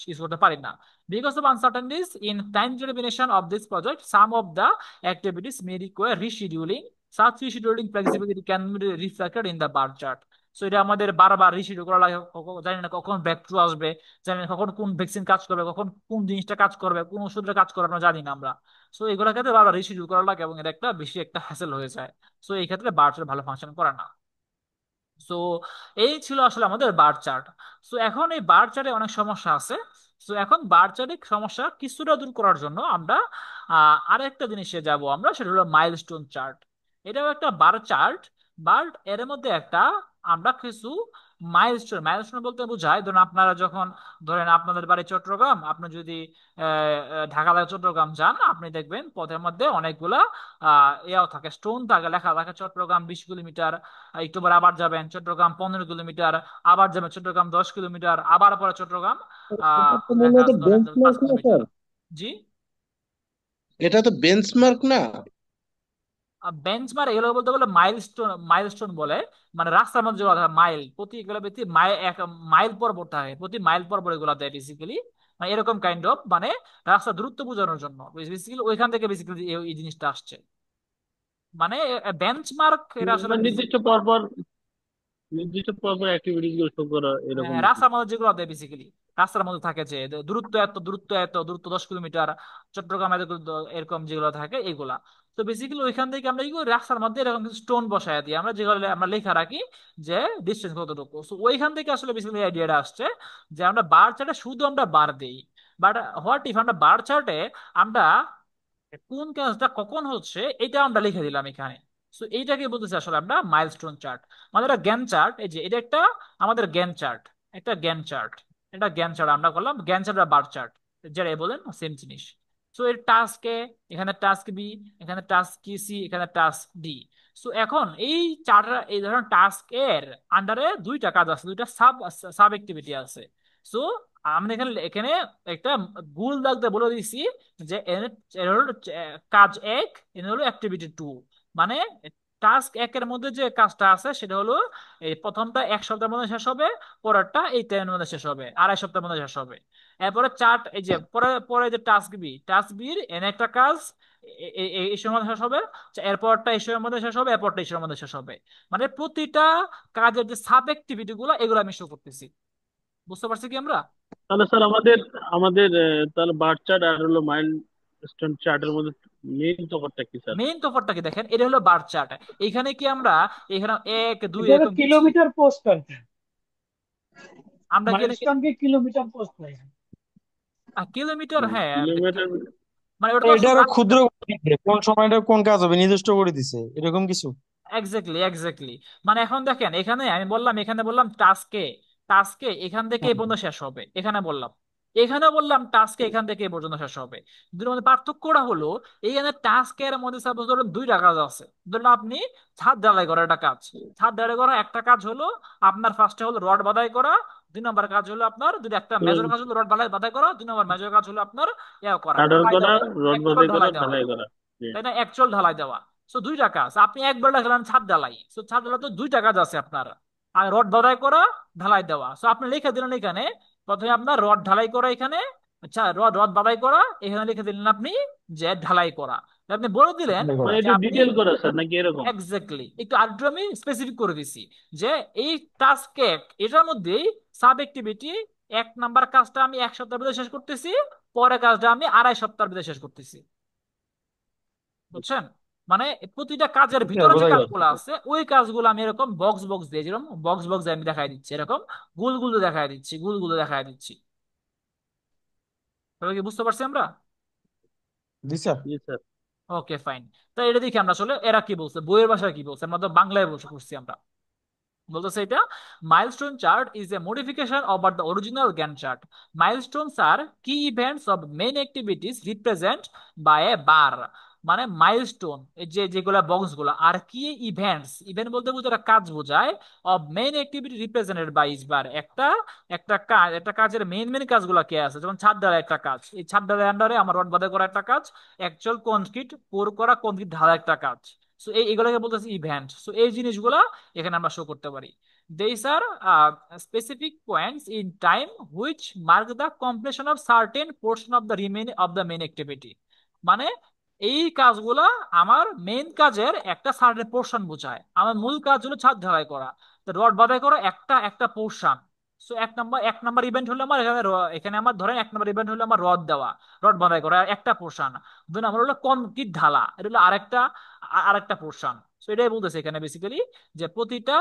ইউজ করতে পারি না। Because of uncertainties in time determination of this project, some of the activities may require rescheduling. Such rescheduling flexibility can be reflected in the bar chart. So এটা আমাদের বারবার রিশিডিউল করা লাগে, জানি না কখন ব্যাক টু আসবে, জানি না কখন কোন ভ্যাকসিন কাজ করবে, কখন কোন জিনিসটা কাজ করবে, কোন ওষুধটা কাজ করবে, আমরা জানি না আমরা। সো এগুলোর ক্ষেত্রে বারবার রিশিডিউল করা লাগে এবং এটা একটা বেশি একটা হ্যাসেল হয়ে যায়। সো এই ক্ষেত্রে বার চার্ট ভালো ফাংশন করে না। সো এই ছিল আসলে আমাদের বার চার্ট। সো এখন এই বার চার্টে অনেক সমস্যা আছে। সো এখন বার চার্টে সমস্যা কিছুটা দূর করার জন্য আমরা আরেকটা জিনিসে যাব আমরা, সেটা হলো মাইলস্টোন চার্ট। এটাও একটা বার চার্ট, বাট এর মধ্যে একটা আমরা কিছু মাইলস্টোন, মাইলস্টোন বলতে বোঝায়, ধরুন আপনারা যখন ধরেন আপনাদের বাড়ি চট্টগ্রাম, আপনি যদি ঢাকা থেকে চট্টগ্রাম যান, আপনি দেখবেন পথের মধ্যে অনেকগুলা ইয়াও থাকে, স্টোন থাকে, লেখা থাকে চট্টগ্রাম 20 কিলোমিটার, একটু পরে আবার যাবেন চট্টগ্রাম 15 কিলোমিটার, আবার যাবেন চট্টগ্রাম 10 কিলোমিটার, আবার পরে চট্টগ্রাম
এটা তো
লেখা
মূলত
আছে ধরেন পাঁচ
বেঞ্চমার্ক না
কিলোমিটার
স্যার?
জি,
এটা তো বেঞ্চমার্ক না?
বেঞ্চমার্ক এগুলো বলতে বলে মাইলস্টোন, মাইলস্টোন বলে, মানে রাস্তার মধ্যে যেগুলো থাকে মাইল, প্রতি এগুলো প্রতি মাইল, এক মাইল পর পর থাকে, প্রতি মাইল পর পর এগুলো দেয় বেসিক্যালি, মানে এরকম কাইন্ড অফ, মানে রাস্তার দূরত্ব বোঝানোর জন্য বেসিক্যালি ওইখান থেকে বেসিক্যালি এই জিনিসটা আসছে, মানে বেঞ্চমার্ক এটা আসলে
মানে নির্দিষ্ট পরপর অ্যাক্টিভিটিস গুলো শো করা এরকম
হ্যাঁ,
নাকি?
রাস্তার মধ্যে যেগুলো দেয় বেসিক্যালি, রাস্তার মধ্যে থাকে যে দূরত্ব এত, দূরত্ব এত, দূরত্ব 10 কিলোমিটার, চট্টগ্রাম এত, এরকম যেগুলো থাকে এগুলা। তো বেসিক্যালি ওইখান থেকে আমরা কি করি, রাস্তার মধ্যে এরকম কিছু স্টোন বসায় দিই আমরা, যেগুলো আমরা লেখা রাখি যে ডিস্টেন্স কতটুকু। তো ওইখান থেকে আসলে বেসিক্যালি আইডিয়াটা আসছে যে আমরা বার চার্টে শুধু আমরা বার দেই, বাট হোয়াট ইফ আমরা বার চার্টে আমরা কোন কাজটা কখন হচ্ছে এটা আমরা লিখে দিলাম এখানে। সো এইটাকে বলতেছি আসলে আমরা মাইলস্টোন চার্ট। আমাদের একটা জ্ঞান চার্ট, এই যে এটা একটা আমাদের জ্ঞান চার্ট, একটা জ্ঞান চার্ট, এটা জ্ঞান চার্ট আমরা করলাম, জ্ঞান চার্ট আর বার চার্ট যারা বলেন সেম জিনিস। সো এর টাস্ক এ, এখানে টাস্ক বি, এখানে টাস্ক সি, এখানে টাস্ক ডি। সো এখন এই চার্টার, এই ধরনের টাস্ক এর আন্ডারে দুইটা কাজ আছে, দুইটা সাব সাব অ্যাক্টিভিটি আছে। সো আমরা এখানে এখানে একটা গুল দাগ দিয়ে বলে দিছি যে এর হলো কাজ এক, এর হলো অ্যাক্টিভিটি টু। মানে টাস্ক একের মধ্যে যে কাজটা আছে সেটা হলো এই প্রথমটা 1 সপ্তাহের মধ্যে শেষ হবে, পরেরটা এই 10 মধ্যে শেষ হবে, 2.5 সপ্তাহের মধ্যে শেষ হবে। এরপরে চার্ট, এই যে পরে পরে যে টাস্ক বি, টাস্ক বির এনে একটা কাজ এই সময়ের মধ্যে শেষ হবে, এরপরটা এই সময়ের মধ্যে শেষ হবে, এরপরটা এই সময়ের মধ্যে শেষ হবে। মানে প্রতিটা কাজের যে সাব অ্যাক্টিভিটি গুলো এগুলো আমি শো করতেছি। বুঝতে পারছি কি আমরা?
তাহলে স্যার আমাদের আমাদের তাহলে বার চার্ট আর হলো মাইল স্টোন চার্টের মধ্যে মেইন তফাৎটা কি স্যার?
মেইন তফাৎটা কি দেখেন, এটা হলো বার চার্ট। এখানে কি আমরা এখানে এক দুই
এটা হলো
এরকম দিচ্ছি,
কিলোমিটার পোস্ট আর কি,
আমরা কি এখানে
মাইলস্টোনকে কিলোমিটার পোস্ট হয়।
কিলোমিটার, হ্যাঁ
কিলোমিটার।
মানে ওটা তো আসলে
এটারও ক্ষুদ্র করে দিছে, কোন সময়টা কোন কাজ হবে নির্দিষ্ট করে দিছে এরকম কিছু।
Exactly, exactly. মানে এখন দেখেন এখানে আমি বললাম, এখানে বললাম টাস্কে, টাস্কে এখান থেকে এই
হুম।
পর্যন্ত শেষ হবে, এখানে বললাম, এখানে বললাম টাস্কে এখান থেকে এই পর্যন্ত শেষ হবে। দুটোর মধ্যে পার্থক্যটা হলো এইখানে টাস্কের মধ্যে সাপোজ ধরুন দুইটা কাজ আছে, ধরুন আপনি ছাদ ঢালাই করার একটা কাজ, ছাদ ঢালাই করা একটা কাজ হলো আপনার, ফার্স্টে হলো রড বাঁধাই করা, 2 নম্বর কাজ হলো আপনার, যদি একটা মেজর কাজ হলো রড বাঁধাই বাঁধাই করা, 2 নম্বর মেজর কাজ হলো আপনার ইয়া করা,
শাটার
ঢালাই
করা,
দেওয়া,
রড
অ্যাকচুয়াল
বাঁধাই করা,
ঢালাই দেওয়া,
ঢালাই করা। জি।
তাই না, অ্যাকচুয়াল ঢালাই দেওয়া। সো দুইটা কাজ, আপনি একবার লিখলেন ছাদ ঢালাই, সো ছাদ ঢালাই তো দুইটা কাজ আছে আপনার, আর রড ঢালাই করা, ঢালাই দেওয়া। সো আপনি লিখে দিলেন এখানে প্রথমে আপনার রড ঢালাই করা এখানে, আচ্ছা রড রড ঢালাই করা, এখানে লিখে দিলেন আপনি যে ঢালাই করা। তো আপনি বলে দিলেন
ঢালাই করা।
মানে
যে
একটু
আপনি
ডিটেল করা স্যার নাকি এরকম?
এক্স্যাক্টলি, একটু আরেকটু আমি স্পেসিফিক করে দিছি যে এই টাস্ক এক এটার মধ্যেই সাব অ্যাক্টিভিটি 1 নাম্বার কাজটা আমি 1 সপ্তাহের ভিতরে শেষ করতেছি, পরের কাজটা আমি 2.5 সপ্তাহের ভিতরে শেষ করতেছি। বুঝছেন? মানে প্রতিটা কাজের
আচ্ছা,
ভিতরে যে
বোঝা গেল।
কাজগুলো আছে ওই কাজগুলো আমি এরকম বক্স বক্স দিয়ে, যেরকম বক্স বক্স আমি দেখাই দিচ্ছি, এরকম গুলগুলো দেখাই দিচ্ছি, গুলগুলো দেখাই দিচ্ছি। তাহলে কি বুঝতে পারছি আমরা?
জি স্যার।
জি স্যার।
Okay fine. তো এটা দেখি আমরা আসলে এরা কি বলছে, বইয়ের ভাষায় কি বলছে, আমরা তো বাংলায় বসে করছি আমরা। বলতেছে এটা, milestone chart is a modification over the original Gantt chart. Milestones are key events of main activities represent by a bar. মানে মাইলস্টোন যে যেগুলা বক্স গুলা, আর কি ইভেন্টস, ইভেন্ট বলতে বুঝে একটা কাজ বোঝায়, of main activity represented by each bar. একটা একটা কাজ, একটা কাজের মেইন মেইন কাজগুলো কি আছে, যেমন ছাদ ঢালাই একটা কাজ, এই ছাদ ঢালাই আন্ডারে আমার রড বাঁধাই করা একটা কাজ, অ্যাকচুয়াল কনক্রিট পোর করা, কনক্রিট ঢালা একটা কাজ। সো এইগুলোকে বলতেছে ইভেন্ট। সো এই জিনিসগুলা এখানে আমরা শো করতে পারি। These are specific points in time which mark the completion of certain portion of the remaining of the main activity. মানে এই কাজগুলা আমার মেইন কাজের একটা সার্টেন পোর্শন বোঝায়। আমার মূল কাজ হলো ছাদ ঢালাই করা, তো রড বাঁধাই করা একটা একটা পোর্শন। সো এক নাম্বার ইভেন্ট হলো আমার এখানে এখানে আমার ধরেন এক নাম্বার ইভেন্ট হলো আমার রড দেওয়া, রড বাঁধাই করা একটা পোর্শন। দুই নাম্বার হলো কনক্রিট ঢালা, এটা হলো আরেকটা পোর্শন। সো এটাই বলতেছে এখানে বেসিক্যালি, যে প্রতিটা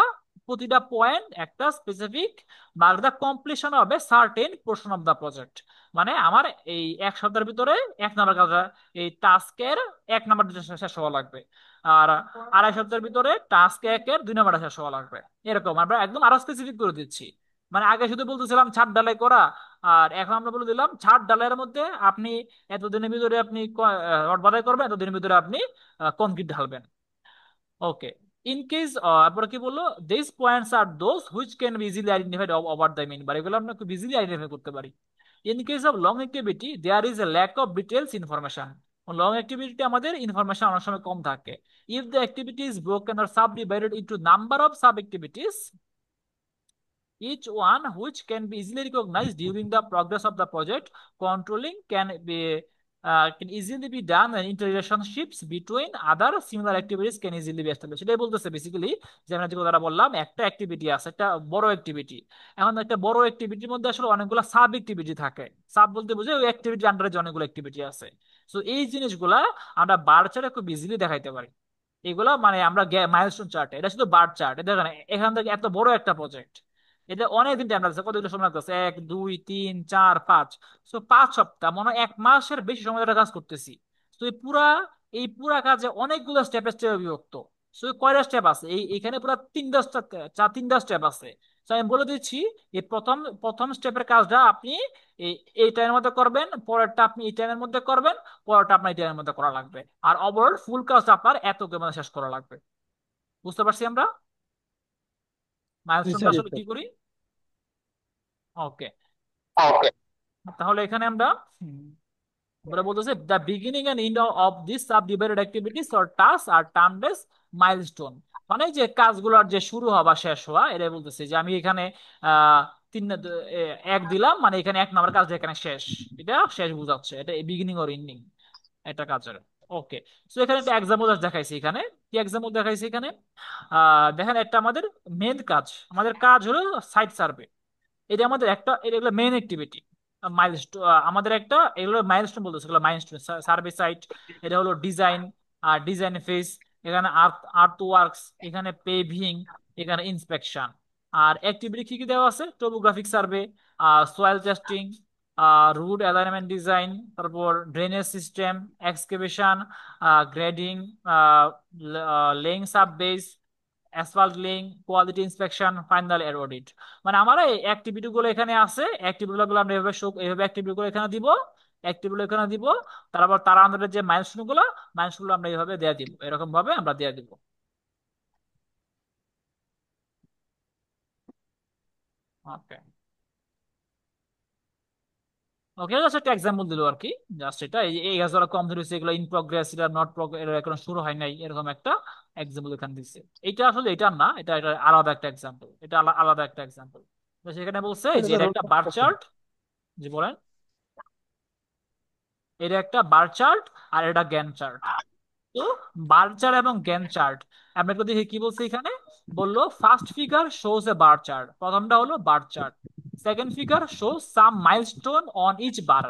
প্রতিটা পয়েন্ট একটা স্পেসিফিক মার্ক দা কমপ্লিশন হবে certain portion of the project. মানে আমার এই এক সপ্তাহের ভিতরে এক নাম্বার কাজ, এই টাস্কের এক নাম্বার শেষ হওয়া লাগবে, আর আড়াই সপ্তাহের ভিতরে টাস্ক একের দুই নাম্বারটা শেষ হওয়া লাগবে। এরকম আমরা একদম আরো স্পেসিফিক করে দিচ্ছি। মানে আগে শুধু বলতেছিলাম ছাদ ঢালাই করা, আর এখন আমরা বলে দিলাম ছাদ ঢালাইয়ের মধ্যে আপনি এতদিনের ভিতরে আপনি রড বাঁধাই করবেন, এতদিনের ভিতরে আপনি কনক্রিট ঢালবেন। ওকে। ইন কেস আপনারা কি বললো, this points are those which can be easily identified over the mean bar, এগুলো আমরা খুব ইজিলি আইডেন্টিফাই করতে পারি। In case of long activity there is a lack of details information. Long অ্যাক্টিভিটিতে আমাদের ইনফরমেশন অনেক সময় কম থাকে। If the activity is broken or sub divided into number of sub activities, each one which can be easily recognized during the progress of the project, controlling can easily be done, and interrelationships between other similar activities can easily be established। এটাই বলতেছে basically, যে আমরা যে কথাটা বললাম, একটা activity আছে, একটা বড় অ্যাক্টিভিটি। এখন একটা বড় অ্যাক্টিভিটির মধ্যে আসলে অনেকগুলো সাব অ্যাক্টিভিটি থাকে। সাব বলতে বুঝে ওই অ্যাক্টিভিটির আন্ডারে যে অনেকগুলো অ্যাক্টিভিটি আছে। সো এই জিনিসগুলা আমরা বার চার্টে খুব ইজিলি দেখাইতে পারি। এগুলা মানে আমরা মাইলস্টোন চার্টে, এটা শুধু বার চার্ট, এটা দেখেন এখান থেকে এত বড় একটা প্রজেক্ট, এটা অনেকদিন টাইম লাগছে, কতগুলো সময় লাগতেছে, 1 2 3 4 5, সো 5 সপ্তাহ, মনে হয় 1 মাসের বেশি সময় ধরে কাজ করতেছি। তো এই পুরা কাজে অনেকগুলো স্টেপে স্টেপে বিভক্ত। সো কয়টা স্টেপ আছে, এইখানে পুরো তিনটা স্টেপ আছে। তো আমি বলে দিচ্ছি, এই প্রথম প্রথম স্টেপের কাজটা আপনি এই এই টাইমের মধ্যে করবেন, পরেরটা আপনি এই টাইমের মধ্যে করবেন, পরেরটা আপনার এই টাইমের মধ্যে করা লাগবে, আর ওভারঅল ফুল কাজটা আপনার এত মধ্যে শেষ করা লাগবে। বুঝতে পারছি আমরা
জি
মাইলস্টোনটা
স্যার।
জি
আসলে
স্যার।
কি করি? ওকে। তাহলে এখানে আমরা আমরা বলতেছে the beginning and end of this subdivided activities or task are termed as milestone. মানে যে কাজগুলোর যে শুরু হওয়া বা শেষ হওয়া, এটাই বলতেছে যে আমি এখানে আহ তিন এক দিলাম, মানে এখানে 1 নম্বর কাজটা এখানে শেষ, এটা শেষ বোঝাচ্ছে, এটা বিগিনিং অর এন্ডিং একটা কাজের। ওকে। সো এখানে একটা এক্সাম্পল দেখাইছি, এখানে কি এক্সাম্পল দেখাইছি এখানে, দেখেন একটা আমাদের মেন কাজ, আমাদের কাজ হলো সাইট সার্ভে। এটা আমাদের একটা, এগুলো মেইন অ্যাক্টিভিটি, মাইলস্টোন আমাদের একটা, এগুলো মাইলস্টোন বলতেছে, এগুলো মাইলস্টোন সার্ভে সাইট। এটা হলো ডিজাইন, আর ডিজাইন ফেজ, এখানে আর্থ ওয়ার্কস, এখানে পেভিং, এখানে ইন্সপেকশন। আর অ্যাক্টিভিটি কি কি দেওয়া আছে, topographic survey, soil testing, route alignment design, তারপর drainage system, excavation, grading, laying sub base, asphalt laying, quality inspection, final এর অডিট। মানে আমার এই অ্যাক্টিভিটি গুলো এখানে আছে, অ্যাক্টিভিটি গুলো আমরা এইভাবে অ্যাক্টিভিটি গুলো এখানে দিব, অ্যাক্টিভিটি গুলো এখানে দিব। তারপর তারা আমাদের যে মাইলস্টোন গুলো আমরা এইভাবে দেয়া দিব, এরকম ভাবে আমরা দেয়া দিব। ওকে। ওকে, জাস্ট একটা এক্সাম্পল দিল আর কি, জাস্ট এটা এই গাছগুলো কম ধরেছে, এগুলো ইন প্রোগ্রেস, এটা নট প্রোগ্রেস, এখন শুরু হয় নাই, এরকম একটা এক্সাম্পল এখানে দিচ্ছে। এটা আসলে এটা না, এটা আলাদা একটা এক্সাম্পল, এটা আলাদা একটা এক্সাম্পল। তো সেখানে বলছে যে এটা একটা বার চার্ট। জি বলেন। এটা একটা বার চার্ট আর এটা গ্যান চার্ট। তো বার চার্ট এবং গ্যান চার্ট আমরা একটু দেখি কি বলছে এখানে। বললো first figure shows a bar chart, প্রথমটা হলো bar chart. Second figure shows some milestone on each bar.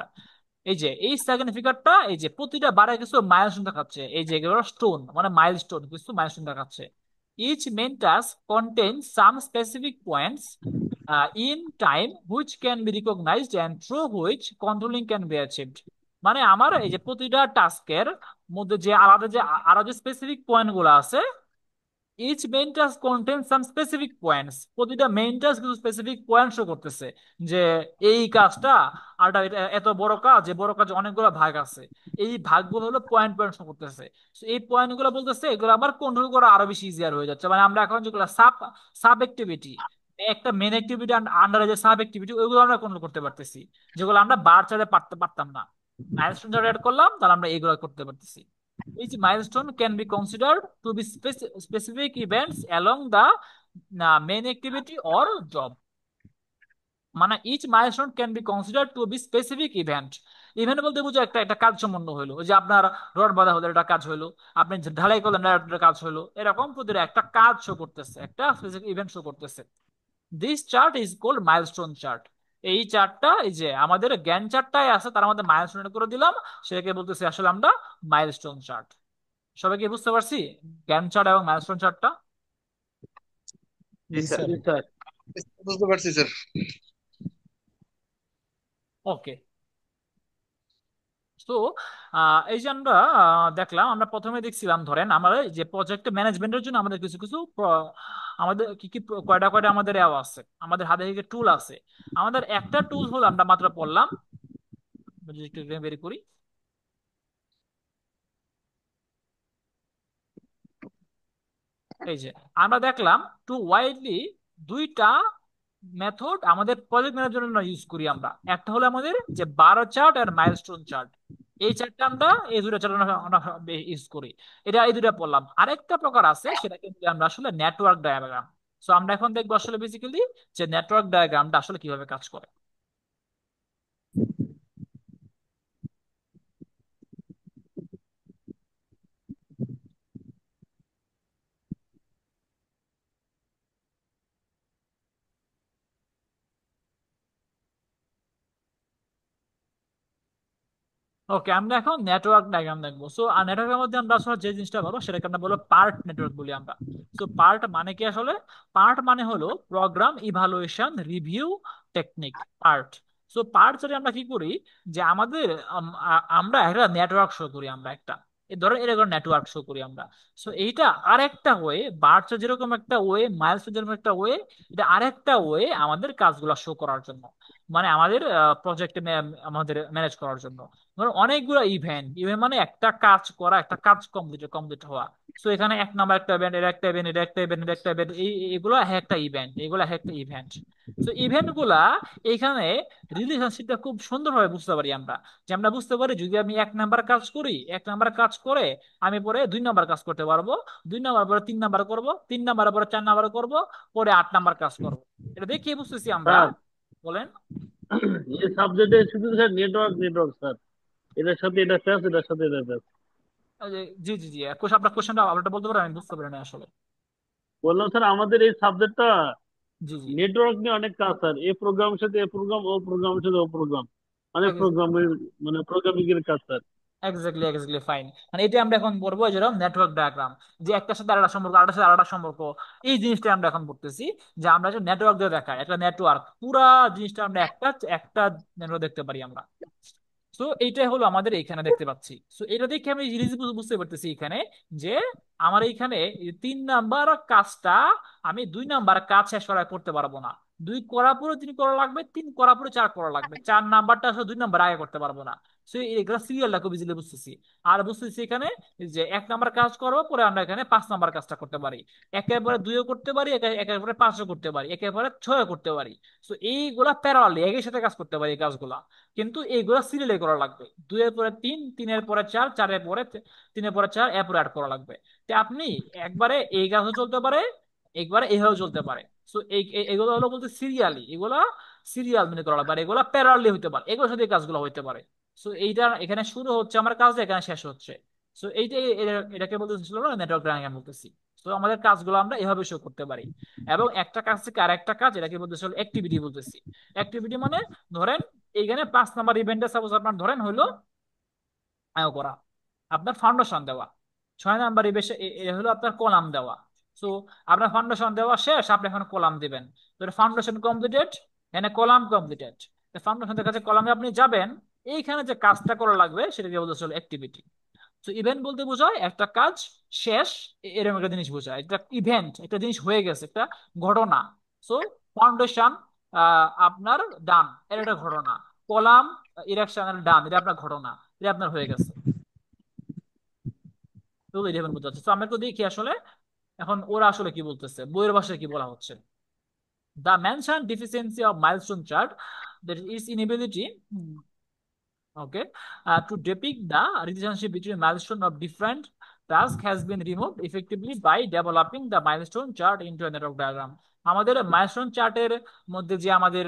এই সেকেন্ড ফিগারটা এই যে প্রতিটা বারে কিছু মাইলস্টোন দেখাচ্ছে, এই যে এগুলো স্টোন মানে মাইলস্টোন, কিছু মাইলস্টোন দেখাচ্ছে। Each main task contain some specific points in time which can be recognised and through which controlling can be achieved. মানে আমার এই যে প্রতিটা টাস্কের মধ্যে যে আলাদা যে আরো যে স্পেসিফিক পয়েন্ট গুলো আছে, ইচ মেইন টাস্ক কন্টেন সাম স্পেসিফিক পয়েন্টস, প্রতিটা মেইন টাস্ক কিছু স্পেসিফিক পয়েন্ট শো করতেছে যে এই কাজটা আরটা এত বড় কাজ, যে বড় কাজ অনেকগুলো ভাগ আছে, এই ভাগগুলো হলো পয়েন্ট পয়েন্ট শো করতেছে। So, এই পয়েন্ট গুলো বলতেছে এগুলো আবার কন্ট্রোল করা আরো বেশি ইজিয়ার হয়ে যাচ্ছে। মানে আমরা এখন যেগুলো সাব সাব অ্যাক্টিভিটি, একটা মেন অ্যাক্টিভিটি আন্ডারে যে সাব অ্যাক্টিভিটি ওইগুলো আমরা কন্ট্রোল করতে পারতেছি, যেগুলো আমরা বার চার্টে পারতাম না। মাইলস্টোন চার্ট অ্যাড করলাম, তাহলে আমরা এইগুলো করতে পারতেছি। Each milestone can be considered to be specific events along the main activity or job. মানে each milestone can be consider to be specific event. Event বলতে বুঝো একটা একটা কাজ সম্বন্ধ হলো, ওই যে আপনার রড বাঁধা হলো এটা কাজ হলো, আপনি যে ঢালাই করলেন এটা কাজ হলো, এরকম প্রতিটা একটা কাজ শো করতেছে, একটা স্পেসিফিক ইভেন্ট শো করতেছে। This chart is called milestone chart. এই চার্টটা এই যে আমাদের জ্ঞান চার্টটাই আছে, তার মধ্যে মাইলস্টোন করে দিলাম, সেটাকে বলতেছি আসলে আমরা মাইলস্টোন চার্ট। সবাই কি বুঝতে পারছি গ্যান্ট চার্ট এবং মাইলস্টোন চার্টটা?
জি স্যার।
জি স্যার।
বুঝতে পারছি স্যার।
ওকে। তো এই যে আমরা দেখলাম, আমরা প্রথমে দেখছিলাম ধরেন আমরা এই যে প্রজেক্ট ম্যানেজমেন্টের জন্য আমাদের কিছু কিছু আমাদের কি কি কয়টা কয়টা আমাদের আছে, আমাদের হাতে কি টুল আছে। আমাদের একটা টুল হলো আমরা মাত্র পড়লাম, যদি একটু বের করি, এই যে আমরা দেখলাম টু ওয়াইডলি দুইটা মেথড আমাদের প্রজেক্ট ম্যানেজারের জন্য ইউজ করি আমরা। একটা হলো আমাদের যে বার চার্ট আর মাইলস্টোন চার্ট, এই চার্টটা আমরা এই দুটো চার্ট আমরা ইউজ করি। এটা এই দুটো পড়লাম। আরেকটা প্রকার আছে, সেটাকে বলি আমরা আসলে নেটওয়ার্ক ডায়াগ্রাম। সো আমরা এখন দেখবো আসলে বেসিক্যালি যে নেটওয়ার্ক ডায়াগ্রামটা আসলে কিভাবে কাজ করে। ওকে, আমরা এখন নেটওয়ার্ক ডায়াগ্রাম দেখবো। সো আর নেটওয়ার্কের মধ্যে আমরা আসলে যে জিনিসটা বলবো সেটাকে আমরা বলবো পার্ট নেটওয়ার্ক বলি আমরা। সো পার্ট মানে কি আসলে? পার্ট মানে হলো program evaluation review technique, PERT. So PERT যদি আমরা কি করি, যে আমাদের আমরা একটা নেটওয়ার্ক শো করি, আমরা একটা ধরো এরকম নেটওয়ার্ক শো করি আমরা। সো এইটা আরেকটা ওয়ে, বার্টস যেরকম একটা ওয়ে, মাইলস যেরকম একটা ওয়ে, এটা আরেকটা ওয়ে আমাদের কাজগুলো শো করার জন্য, মানে আমাদের প্রজেক্টে আমাদের ম্যানেজ করার জন্য। ধরো অনেকগুলো ইভেন্ট, ইভেন্ট মানে একটা কাজ করা, একটা কাজ কমপ্লিট কমপ্লিট হওয়া। সো এখানে এক নাম্বার একটা ইভেন্ট, এটা একটা ইভেন্ট, এটা একটা ইভেন্ট, এটা একটা ইভেন্ট, এগুলো এক একটা ইভেন্ট, এগুলো এক একটা ইভেন্ট। সো ইভেন্ট গুলা এখানে রিলেশনশিপটা খুব সুন্দরভাবে বুঝতে পারি আমরা। যে আমরা বুঝতে পারি যদি আমি এক নাম্বার কাজ করি, এক নাম্বার কাজ করে আমি পরে দুই নাম্বার কাজ করতে পারবো, দুই নাম্বার পরে তিন নাম্বার করব, তিন নাম্বার পরে চার নাম্বার করব, পরে আট নাম্বার কাজ করব। এটা দেখিয়ে বুঝতেছি আমরা।
স্যার
বলেন।
এই সাবজেক্টে শুধু স্যার নেটওয়ার্ক নেটওয়ার্ক স্যার, এটার সাথে এটা ফ্যাস, এটার সাথে এটা ফ্যাস।
জি জি জি, আপনার কোশ্চেনটা আপনারটা বলতে পারেন, আমি বুঝতে পারি না আসলে।
বললাম স্যার আমাদের এই সাবজেক্টটা
জি জি,
নেটওয়ার্ক নিয়ে অনেক কাজ স্যার। এ প্রোগ্রামের সাথে এ প্রোগ্রাম, ও প্রোগ্রামের সাথে ও প্রোগ্রাম, অনেক প্রোগ্রামের মানে প্রোগ্রামিং এর কাজ স্যার।
Exactly exactly fine. মানে এটা আমরা এখন পড়বো যেরকম নেটওয়ার্ক ডায়াগ্রাম, যে একটার সাথে আরেকটা সম্পর্ক, আরেকটার সাথে আরেকটা সম্পর্ক, এই জিনিসটা আমরা এখন পড়তেছি। যে আমরা যে নেটওয়ার্ক দিয়ে দেখাই, একটা নেটওয়ার্ক পুরা জিনিসটা আমরা একটা একটা নেটওয়ার্ক দেখতে পারি আমরা। তো এইটাই হলো আমাদের এখানে দেখতে পাচ্ছি। তো এটা দেখে আমি জিনিস বুঝতে পারতেছি এখানে যে আমার এইখানে এই তিন নাম্বার কাজটা আমি দুই নাম্বার কাজ শেষ করা করতে পারবো না। দুই করা পরে তিন করা লাগবে, তিন করা পরে চার করা লাগবে, চার নাম্বারটা আসলে দুই নাম্বার আগে করতে পারবো না। তো এগুলো সিরিয়ালটা খুব ইজিলি বুঝতেছি। আর বুঝতেছি এখানে যে এক নাম্বার কাজ করবো, পরে আমরা এখানে পাঁচ নাম্বার কাজটা করতে পারি, একের পরে দুইও করতে পারি, একের পরে পাঁচও করতে পারি, একের পরে ছয়ও করতে পারি। তো এইগুলা প্যারালালি একই সাথে কাজ করতে পারি এই কাজগুলা। কিন্তু এইগুলা সিরিয়ালে করা লাগবে, দুইয়ের পরে তিন, তিনের পরে চার, চারের পরে তিনের পরে চার, এরপরে অ্যাড করা লাগবে। তো আপনি একবারে এই কাজও চলতে পারে, একবারে এইভাবেও চলতে পারে। সো এগুলো হলো বলতে সিরিয়ালি, এগুলা সিরিয়াল মেনে করা লাগবে, আর এগুলা প্যারালালি হইতে পারে, এগুলোর সাথে এই কাজগুলো হইতে পারে। সো এইটা এখানে শুরু হচ্ছে আমার কাজটা, এখানে শেষ হচ্ছে। সো এটাকে বলতেছিল নেটওয়ার্ক ডায়াগ্রাম বলতেছি। তো আমাদের কাজগুলো আমরা এভাবে শো করতে পারি। এবং একটা কাজ থেকে আরেকটা কাজ, এটাকে বলতেছিল অ্যাক্টিভিটি বলতেছি। অ্যাক্টিভিটি মানে ধরেন এইখানে 5 নাম্বার ইভেন্টে সাপোজ আপনার ধরেন হইলো করা, আপনার ফাউন্ডেশন দেওয়া। 6 নাম্বার ইভেন্টে হলো আপনার কলাম দেওয়া। সো আপনার ফাউন্ডেশন দেওয়া শেষ, আপনি এখন কলাম দিবেন। তো ফাউন্ডেশন কমপ্লিটেড, এখানে কলাম কমপ্লিটেড। ফাউন্ডেশনের কাছে কলামে আপনি যাবেন, এইখানে যে কাজটা করা লাগবে সেটাকে বলতে হলো অ্যাক্টিভিটি। তো ইভেন্ট বলতে বোঝায় একটা কাজ শেষ, এরকম একটা জিনিস বোঝায়। একটা ইভেন্ট, একটা জিনিস হয়ে গেছে, একটা ঘটনা। সো ফাউন্ডেশন আপনার ডান, এর একটা ঘটনা। কলাম ইরেকশন ডান, এটা আপনার ঘটনা, এটা আপনার হয়ে গেছে। তো এটা এখন বোঝা যাচ্ছে। তো আমরা একটু দেখি আসলে এখন ওরা আসলে কি বলতেছে, বইয়ের ভাষায় কি বলা হচ্ছে। The mentioned deficiency of milestone chart, that is inability, okay, to depict the relationship between milestone of different tasks has been removed effectively by developing the milestone chart into a network diagram. আমাদের milestone চার্টের মধ্যে যে আমাদের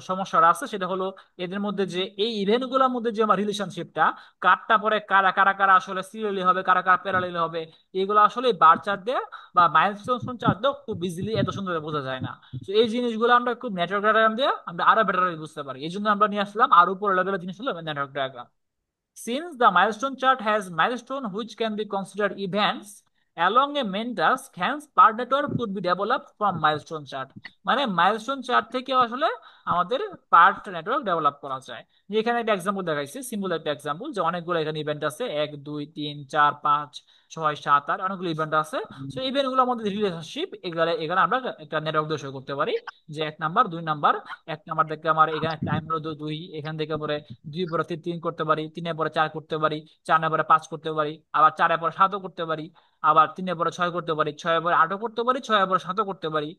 সমস্যাটা আছে সেটা হলো এদের মধ্যে যে এই ইভেন্টগুলোর মধ্যে যে আমার রিলেশনশিপটা, কারটা পরে কারা কারা কারা আসলে সিরিয়ালি হবে, কারা কারা প্যারালালি হবে, এগুলো আসলে বার চার্ট দিয়ে বা মাইলস্টোন চার্ট দিয়ে খুব ইজিলি এত সুন্দর বোঝা যায় না। তো এই জিনিসগুলো আমরা খুব নেটওয়ার্ক ডায়াগ্রাম দিয়ে আমরা আরো বেটার বুঝতে পারি। এই জন্য আমরা নিয়ে আসলাম আর উপর লেভেলের জিনিস হলো network diagram. Since the milestone chart has milestone which can be considered events along a main task, hence part network could be developed from milestone chart. মানে মাইলস্টোন চার্ট থেকে আসলে আমাদের পার্ট নেটওয়ার্ক ডেভেলপ করা যায়। যেখানে একটা example দেখাইছি, simple একটা এক্সাম্পল, যে অনেকগুলো এখানে ইভেন্ট আছে, 1 2 3 4 5 6 7 8, অনেকগুলো ইভেন্ট আছে। তো ইভেন্ট গুলোর মধ্যে রিলেশনশিপ এগুলো এখানে আমরা একটা নেটওয়ার্ক দিয়ে show করতে পারি, যে 1 নাম্বার 2 নাম্বার। 1 নাম্বার থেকে আমার এখানে টাইম হলো 2, এখান থেকে পরে 2 পরে 3 করতে পারি, 3 পরে 4 করতে পারি, 4 পরে 5 করতে পারি, আবার 4 পরে 7 করতে পারি, আবার 3 পরে 6 করতে পারি, 6 পরে 8 করতে পারি, 6 পরে 7 করতে পারি।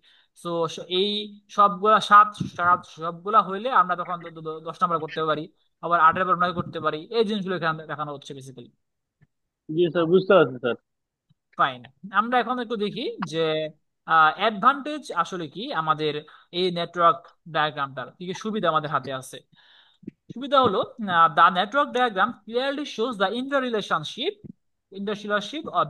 তো এই সবগুলা সাত সাত সবগুলা হইলে আমরা তখন 10 নাম্বার করতে পারি, আবার 8 পর 9 করতে পারি। এই জিনিসগুলো এখানে দেখানো হচ্ছে বেসিক্যালি।
জি স্যার, বুঝতে পারছি স্যার।
ফাইন, আমরা এখন একটু দেখি যে অ্যাডভান্টেজ আসলে কি আমাদের এই নেটওয়ার্ক ডায়াগ্রামটার, কি কি সুবিধা আমাদের হাতে আছে। সুবিধা হলো, the network diagram clearly shows the inter relationship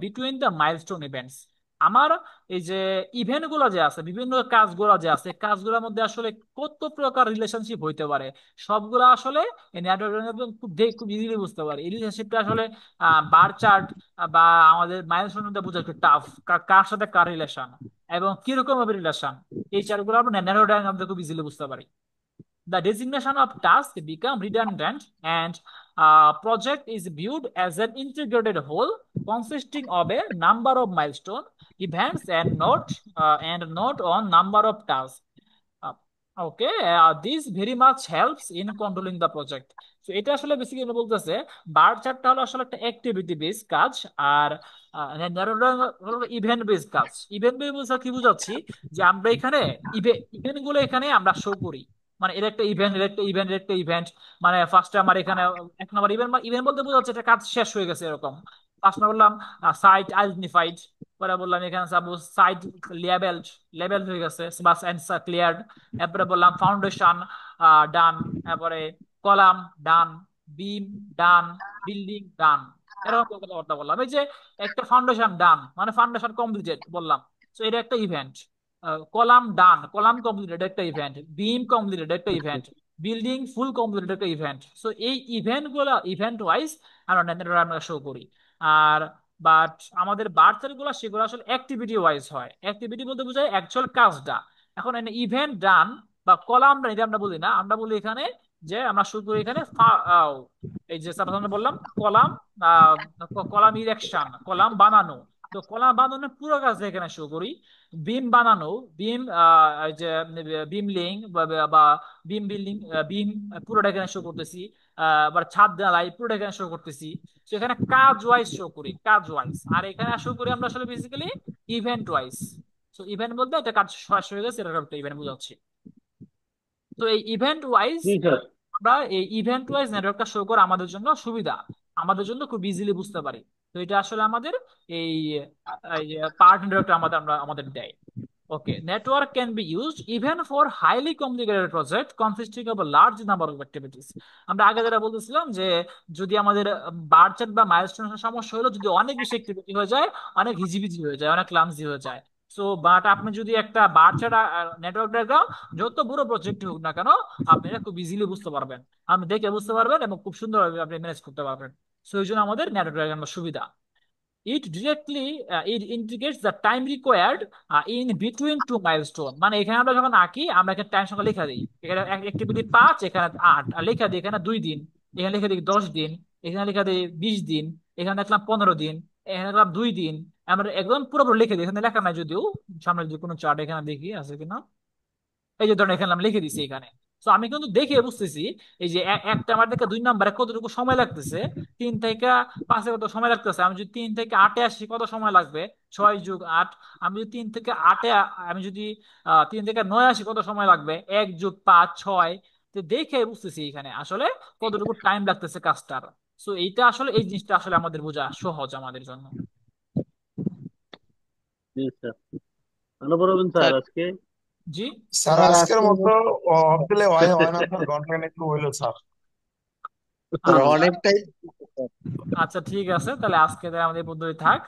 between the milestone events. আমার এই যে ইভেন্ট গুলো যে আছে, বিভিন্ন কাজগুলো যে আছে, কাজগুলোর মধ্যে আসলে কত প্রকার রিলেশনশিপ হইতে পারে, সবগুলো আসলে এই নেটওয়ার্ক খুব ইজিলি বুঝতে পারে। এই রিলেশনশিপটা আসলে বার চার্ট বা আমাদের মাইলস্টোন মধ্যে বোঝা একটু টাফ, কার সাথে কার রিলেশন এবং কিরকম ভাবে রিলেশন, এই চার্টগুলো আমরা নেটওয়ার্ক ডায়াগ্রাম খুব ইজিলি বুঝতে পারি। The designation of task become redundant and project is viewed as an integrated whole consisting of a number of milestone events and note on number of tasks. Uh, okay, this very much helps in controlling the project. So এটা আসলে basically বলতেছে বার চার্টটা হলো আসলে একটা activity base কাজ, আর event base কাজ। Event base কি বুঝাচ্ছি, যে আমরা এখানে ইভেন্ট গুলো এখানে আমরা শো করি। মানে এর একটা ইভেন্ট, এর একটা ইভেন্ট, এর একটা ইভেন্ট। মানে ফার্স্টে আমার এখানে 1 নম্বর ইভেন্ট, ইভেন্ট বলতে বোঝাচ্ছে এটা কাজ শেষ হয়ে গেছে এরকম। ফার্স্ট বললাম সাইট আইডেন্টিফাইড, পরে বললাম এখানে সাপোজ সাইট লেবেলড, লেবেল হয়ে গেছে বাস অ্যান্সার ক্লিয়ার। এরপরে বললাম ফাউন্ডেশন ডান, তারপরে কলাম ডান, বিম ডান, বিল্ডিং ডান, এরকম কথাবার্তা বললাম। এই যে একটা ফাউন্ডেশন ডান মানে ফাউন্ডেশন কমপ্লিটেড বললাম, তো এটা একটা ইভেন্ট। কলাম ডান, কলাম কমপ্লিটেড একটা ইভেন্ট, বিম কমপ্লিটেড একটা ইভেন্ট, বিল্ডিং ফুল কমপ্লিটেড একটা ইভেন্ট। সো এই ইভেন্ট গুলা ইভেন্ট ওয়াইজ আমরা শো করি। আর বাট আমাদের বার্চার গুলো সেগুলো আসলে অ্যাক্টিভিটি ওয়াইজ হয়। অ্যাক্টিভিটি বলতে বোঝায় অ্যাকচুয়াল কাজটা। এখন ইভেন্ট ডান বা কলাম ডান এটা আমরা বলি না, আমরা বলি এখানে যে আমরা শুরু করি এখানে এই যে আমরা বললাম কলাম, কলাম ইরেকশন, কলাম বানানো। তো কলাম বানানোর পুরো কাজ এখানে শুরু করি। বিম বানানো, বিম যে বিম লিং বা বিম বিল্ডিং, বিম পুরোটা এখানে শো করতেছি। আবার ছাদ ঢালাই পুরোটা এখানে শো করতেছি। তো এখানে কাজ ওয়াইজ শো করি, কাজ ওয়াইজ। আর এখানে শো করি আমরা আসলে বেসিক্যালি ইভেন্ট ওয়াইজ। তো ইভেন্ট বলতে একটা কাজ শেষ হয়ে গেছে এরকম একটা ইভেন্ট বোঝাচ্ছি। তো এই ইভেন্ট ওয়াইজ
জি স্যার।
আমরা এই ইভেন্ট ওয়াইজ নেটওয়ার্কটা শো করা আমাদের জন্য সুবিধা, আমাদের জন্য খুব ইজিলি বুঝতে পারি। তো এটা আসলে আমাদের এই পার্ট নেটওয়ার্কটা আমাদের দেয়। Okay, network can be used even for highly complicated project consisting of a large number of activities. আমরা আগে যেটা বলতেছিলাম যে যদি আমাদের বার চার্ট বা মাইলস্টোনের সমস্যা হলো, যদি অনেক বেশি অ্যাক্টিভিটি হয়ে যায়, অনেক হিজিবিজি হয়ে যায়, অনেক ক্লামজি হয়ে যায়, সো বাট আপনি যদি একটা বার চার্ট নেটওয়ার্ক ডায়াগ্রাম যত বড় প্রজেক্ট হোক না কেন আপনি এটা খুব ইজিলি বুঝতে পারবেন, আপনি দেখে বুঝতে পারবেন এবং খুব সুন্দরভাবে আপনি ম্যানেজ করতে পারবেন। সো এই জন্য আমাদের নেটওয়ার্ক ডায়াগ্রামের সুবিধা। It indicates the time required in between two milestone। মানে এখানে আমরা যখন আঁকি আমরা এখানে টাইম সংখ্যা লেখা দিই, এখানে অ্যাক্টিভিটি 5, এখানে 8, আর লেখা দিই এখানে 2 দিন, এখানে লেখা দিই 10 দিন, এখানে লেখা দিই 20 দিন, এখানে দেখলাম 15 দিন, এখানে দেখলাম 2 দিন। আমরা একদম পুরোপুরি লিখে দিই, এখানে লেখা নাই যদিও, সামনে যদি কোনো চার্ট এখানে দেখি আছে কিনা, এই যে ধরেন এখানে আমি লিখে দিছি এখানে। তো আমি কিন্তু দেখে বুঝতেছি এই যে একটা আমার থেকে 2 নম্বরে কতটুকু সময় লাগতেছে, 3 থেকে 5-এ কত সময় লাগতেছে। আমি যদি 3 থেকে 8-এ আসি কত সময় লাগবে, 6+8। আমি যদি 3 থেকে 8-এ আমি যদি 3 থেকে 9 আসি কত সময় লাগবে, 1+5=6। তো দেখে বুঝতেছি এখানে আসলে কতটুকু টাইম লাগতেছে কাজটার। সো এইটা আসলে এই জিনিসটা আসলে আমাদের বোঝা সহজ আমাদের জন্য।
জি স্যার, ভালো পড়াবেন স্যার আজকে।
জি
স্যার
স্যার
আজকের
আজকের
মতো
মতো
অফ দিলে হয় না স্যার,
আচ্ছা
ঘন্টা একটু হইলো স্যার।
আচ্ছা
অনেকটাই
আচ্ছা ঠিক আছে, তাহলে আজকে তাহলে আমাদের এই পদ্ধতি থাক।